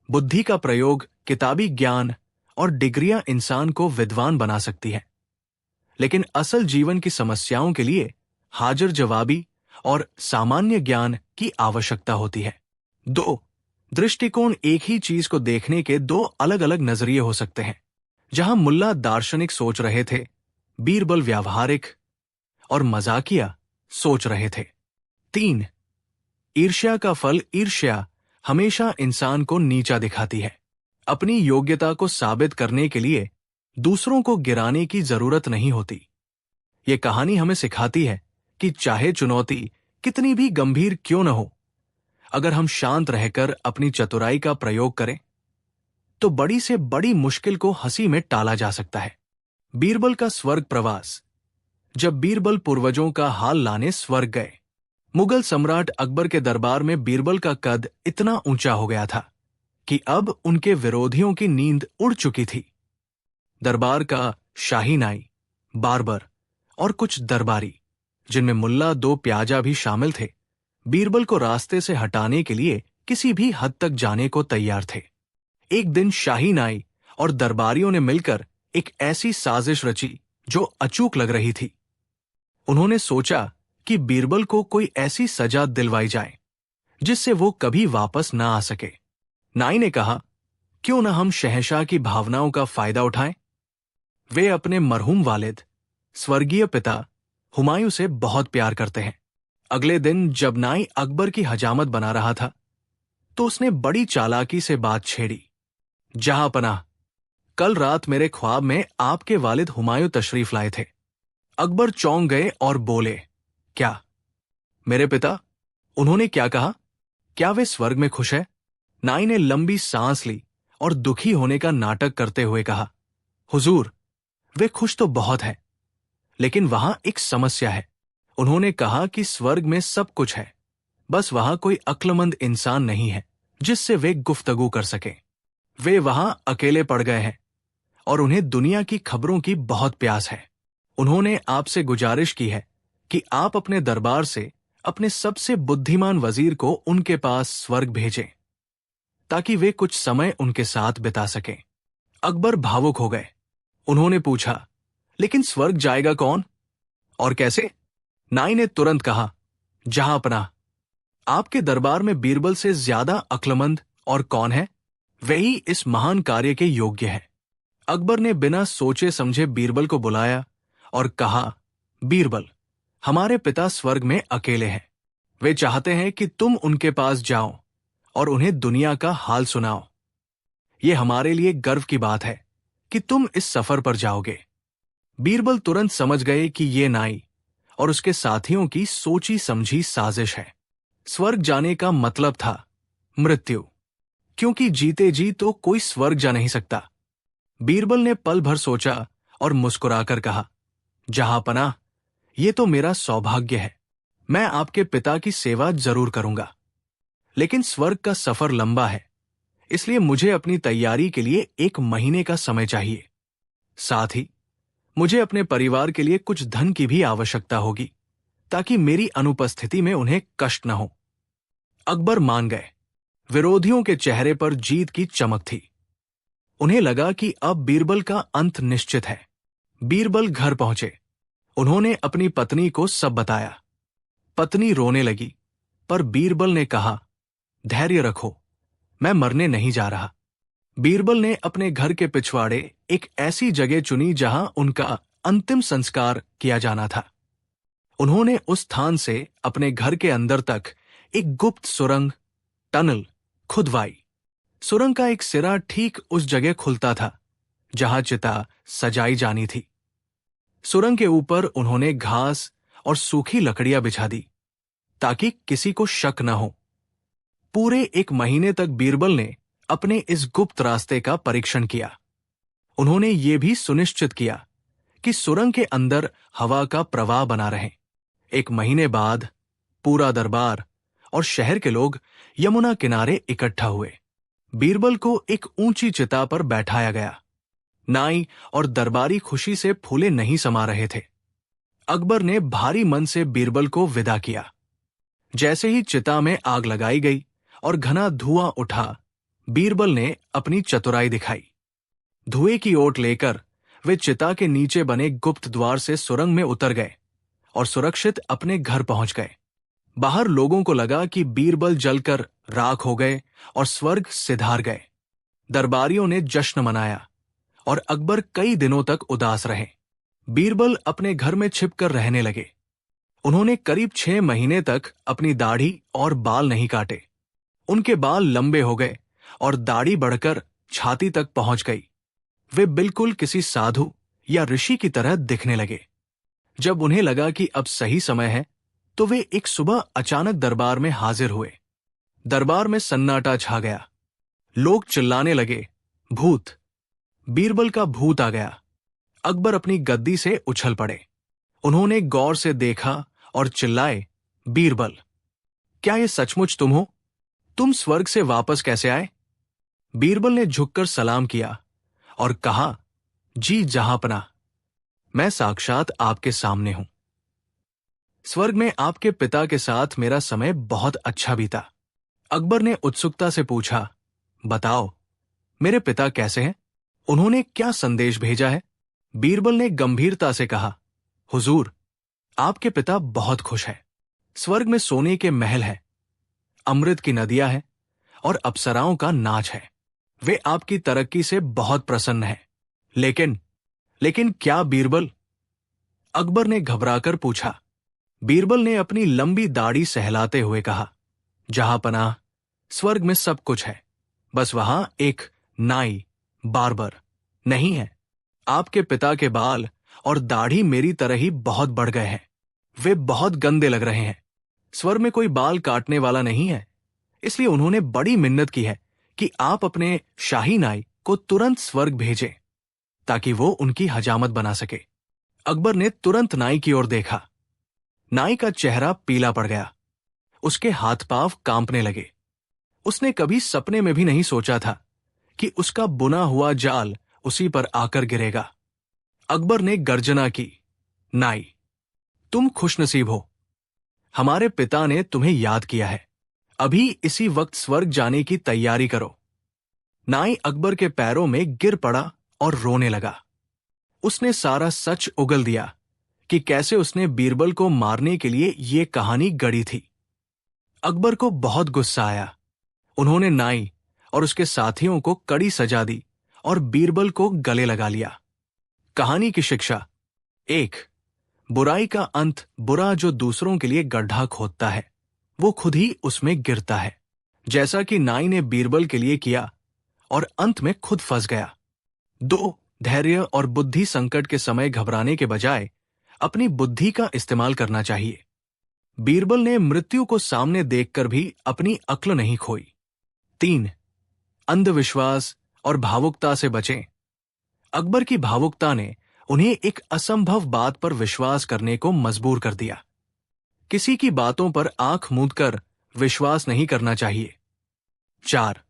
बुद्धि का प्रयोग किताबी ज्ञान और डिग्रियां इंसान को विद्वान बना सकती है, लेकिन असल जीवन की समस्याओं के लिए हाजिर जवाबी और सामान्य ज्ञान की आवश्यकता होती है। 2. दृष्टिकोण एक ही चीज को देखने के दो अलग अलग नजरिए हो सकते हैं। जहां मुल्ला दार्शनिक सोच रहे थे, बीरबल व्यावहारिक और मजाकिया सोच रहे थे। 3. ईर्ष्या का फल ईर्ष्या हमेशा इंसान को नीचा दिखाती है। अपनी योग्यता को साबित करने के लिए दूसरों को गिराने की जरूरत नहीं होती। ये कहानी हमें सिखाती है कि चाहे चुनौती कितनी भी गंभीर क्यों न हो, अगर हम शांत रहकर अपनी चतुराई का प्रयोग करें तो बड़ी से बड़ी मुश्किल को हंसी में टाला जा सकता है। बीरबल का स्वर्ग प्रवास। जब बीरबल पूर्वजों का हाल लाने स्वर्ग गए, मुगल सम्राट अकबर के दरबार में बीरबल का कद इतना ऊंचा हो गया था कि अब उनके विरोधियों की नींद उड़ चुकी थी। दरबार का शाही नाई, बार्बर और कुछ दरबारी, जिनमें मुल्ला दो प्याजा भी शामिल थे, बीरबल को रास्ते से हटाने के लिए किसी भी हद तक जाने को तैयार थे। एक दिन शाही नाई और दरबारियों ने मिलकर एक ऐसी साजिश रची जो अचूक लग रही थी। उन्होंने सोचा कि बीरबल को कोई ऐसी सजा दिलवाई जाए जिससे वो कभी वापस ना आ सके। नाई ने कहा, क्यों न हम शहंशाह की भावनाओं का फायदा उठाएं? वे अपने मरहूम वालिद, स्वर्गीय पिता हुमायूं से बहुत प्यार करते हैं। अगले दिन जब नाई अकबर की हजामत बना रहा था तो उसने बड़ी चालाकी से बात छेड़ी। जहां पनाह, कल रात मेरे ख्वाब में आपके वालिद हुमायूं तशरीफ लाए थे। अकबर चौंक गए और बोले, क्या? मेरे पिता? उन्होंने क्या कहा? क्या वे स्वर्ग में खुश है? नाई ने लंबी सांस ली और दुखी होने का नाटक करते हुए कहा, हुजूर, वे खुश तो बहुत हैं, लेकिन वहां एक समस्या है। उन्होंने कहा कि स्वर्ग में सब कुछ है, बस वहां कोई अक्लमंद इंसान नहीं है जिससे वे गुफ्तगू कर सकें। वे वहां अकेले पड़ गए हैं और उन्हें दुनिया की खबरों की बहुत प्यास है। उन्होंने आपसे गुजारिश की है कि आप अपने दरबार से अपने सबसे बुद्धिमान वजीर को उनके पास स्वर्ग भेजें ताकि वे कुछ समय उनके साथ बिता सकें। अकबर भावुक हो गए। उन्होंने पूछा, लेकिन स्वर्ग जाएगा कौन और कैसे? नाई ने तुरंत कहा, जहां पनाह, आपके दरबार में बीरबल से ज्यादा अक्लमंद और कौन है? वही इस महान कार्य के योग्य है। अकबर ने बिना सोचे समझे बीरबल को बुलाया और कहा, बीरबल, हमारे पिता स्वर्ग में अकेले हैं। वे चाहते हैं कि तुम उनके पास जाओ और उन्हें दुनिया का हाल सुनाओ। ये हमारे लिए गर्व की बात है कि तुम इस सफर पर जाओगे। बीरबल तुरंत समझ गए कि ये नाई और उसके साथियों की सोची समझी साजिश है। स्वर्ग जाने का मतलब था मृत्यु, क्योंकि जीते जी तो कोई स्वर्ग जा नहीं सकता। बीरबल ने पल भर सोचा और मुस्कुराकर कहा, जहां पनाह, ये तो मेरा सौभाग्य है। मैं आपके पिता की सेवा जरूर करूंगा, लेकिन स्वर्ग का सफर लंबा है, इसलिए मुझे अपनी तैयारी के लिए 1 महीने का समय चाहिए। साथ ही मुझे अपने परिवार के लिए कुछ धन की भी आवश्यकता होगी ताकि मेरी अनुपस्थिति में उन्हें कष्ट न हो। अकबर मान गए। विरोधियों के चेहरे पर जीत की चमक थी। उन्हें लगा कि अब बीरबल का अंत निश्चित है। बीरबल घर पहुंचे। उन्होंने अपनी पत्नी को सब बताया। पत्नी रोने लगी, पर बीरबल ने कहा, धैर्य रखो, मैं मरने नहीं जा रहा। बीरबल ने अपने घर के पिछवाड़े एक ऐसी जगह चुनी जहां उनका अंतिम संस्कार किया जाना था। उन्होंने उस स्थान से अपने घर के अंदर तक एक गुप्त सुरंग, टनल खुदवाई। सुरंग का एक सिरा ठीक उस जगह खुलता था जहां चिता सजाई जानी थी। सुरंग के ऊपर उन्होंने घास और सूखी लकड़ियां बिछा दी ताकि किसी को शक न हो। पूरे 1 महीने तक बीरबल ने अपने इस गुप्त रास्ते का परीक्षण किया। उन्होंने ये भी सुनिश्चित किया कि सुरंग के अंदर हवा का प्रवाह बना रहे। 1 महीने बाद पूरा दरबार और शहर के लोग यमुना किनारे इकट्ठा हुए। बीरबल को एक ऊंची चिता पर बैठाया गया। नाई और दरबारी खुशी से फूले नहीं समा रहे थे। अकबर ने भारी मन से बीरबल को विदा किया। जैसे ही चिता में आग लगाई गई और घना धुआं उठा, बीरबल ने अपनी चतुराई दिखाई। धुएं की ओट लेकर वे चिता के नीचे बने गुप्त द्वार से सुरंग में उतर गए और सुरक्षित अपने घर पहुंच गए। बाहर लोगों को लगा कि बीरबल जलकर राख हो गए और स्वर्ग सिधार गए। दरबारियों ने जश्न मनाया और अकबर कई दिनों तक उदास रहे। बीरबल अपने घर में छिपकर रहने लगे। उन्होंने करीब 6 महीने तक अपनी दाढ़ी और बाल नहीं काटे। उनके बाल लंबे हो गए और दाढ़ी बढ़कर छाती तक पहुंच गई। वे बिल्कुल किसी साधु या ऋषि की तरह दिखने लगे। जब उन्हें लगा कि अब सही समय है, तो वे एक सुबह अचानक दरबार में हाजिर हुए। दरबार में सन्नाटा छा गया। लोग चिल्लाने लगे, भूत! बीरबल का भूत आ गया। अकबर अपनी गद्दी से उछल पड़े। उन्होंने गौर से देखा और चिल्लाए, बीरबल, क्या ये सचमुच तुम हो? तुम स्वर्ग से वापस कैसे आए? बीरबल ने झुककर सलाम किया और कहा, जी जहांपनाह, मैं साक्षात आपके सामने हूं। स्वर्ग में आपके पिता के साथ मेरा समय बहुत अच्छा बीता। अकबर ने उत्सुकता से पूछा, बताओ, मेरे पिता कैसे हैं? उन्होंने क्या संदेश भेजा है? बीरबल ने गंभीरता से कहा, हुजूर, आपके पिता बहुत खुश हैं। स्वर्ग में सोने के महल है, अमृत की नदियां हैं और अप्सराओं का नाच है। वे आपकी तरक्की से बहुत प्रसन्न हैं। लेकिन क्या बीरबल? अकबर ने घबराकर पूछा। बीरबल ने अपनी लंबी दाढ़ी सहलाते हुए कहा, जहांपनाह, स्वर्ग में सब कुछ है, बस वहां एक नाई, बार्बर नहीं है। आपके पिता के बाल और दाढ़ी मेरी तरह ही बहुत बढ़ गए हैं। वे बहुत गंदे लग रहे हैं। स्वर्ग में कोई बाल काटने वाला नहीं है, इसलिए उन्होंने बड़ी मिन्नत की है कि आप अपने शाही नाई को तुरंत स्वर्ग भेजें, ताकि वो उनकी हजामत बना सके। अकबर ने तुरंत नाई की ओर देखा। नाई का चेहरा पीला पड़ गया। उसके हाथ पांव कांपने लगे। उसने कभी सपने में भी नहीं सोचा था कि उसका बुना हुआ जाल उसी पर आकर गिरेगा। अकबर ने गर्जना की, नाई, तुम खुशनसीब हो। हमारे पिता ने तुम्हें याद किया है। अभी इसी वक्त स्वर्ग जाने की तैयारी करो। नाई अकबर के पैरों में गिर पड़ा और रोने लगा। उसने सारा सच उगल दिया कि कैसे उसने बीरबल को मारने के लिए ये कहानी गढ़ी थी। अकबर को बहुत गुस्सा आया। उन्होंने नाई और उसके साथियों को कड़ी सजा दी और बीरबल को गले लगा लिया। कहानी की शिक्षा: 1. बुराई का अंत बुरा जो दूसरों के लिए गड्ढा खोदता है, वो खुद ही उसमें गिरता है, जैसा कि नाई ने बीरबल के लिए किया और अंत में खुद फंस गया। 2. धैर्य और बुद्धि संकट के समय घबराने के बजाय अपनी बुद्धि का इस्तेमाल करना चाहिए। बीरबल ने मृत्यु को सामने देखकर भी अपनी अक्ल नहीं खोई। 3. अंधविश्वास और भावुकता से बचें। अकबर की भावुकता ने उन्हें एक असंभव बात पर विश्वास करने को मजबूर कर दिया। किसी की बातों पर आंख मूंदकर विश्वास नहीं करना चाहिए। 4.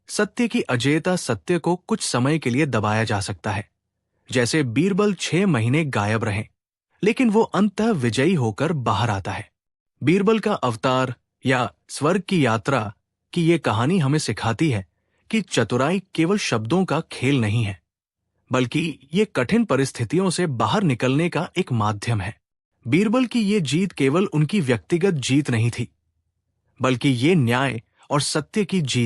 सत्य की अजेयता सत्य को कुछ समय के लिए दबाया जा सकता है। जैसे बीरबल 6 महीने गायब रहे, लेकिन वो अंततः विजयी होकर बाहर आता है। बीरबल का अवतार या स्वर्ग की यात्रा की ये कहानी हमें सिखाती है कि चतुराई केवल शब्दों का खेल नहीं है, बल्कि ये कठिन परिस्थितियों से बाहर निकलने का एक माध्यम है। बीरबल की ये जीत केवल उनकी व्यक्तिगत जीत नहीं थी, बल्कि ये न्याय और सत्य की जीत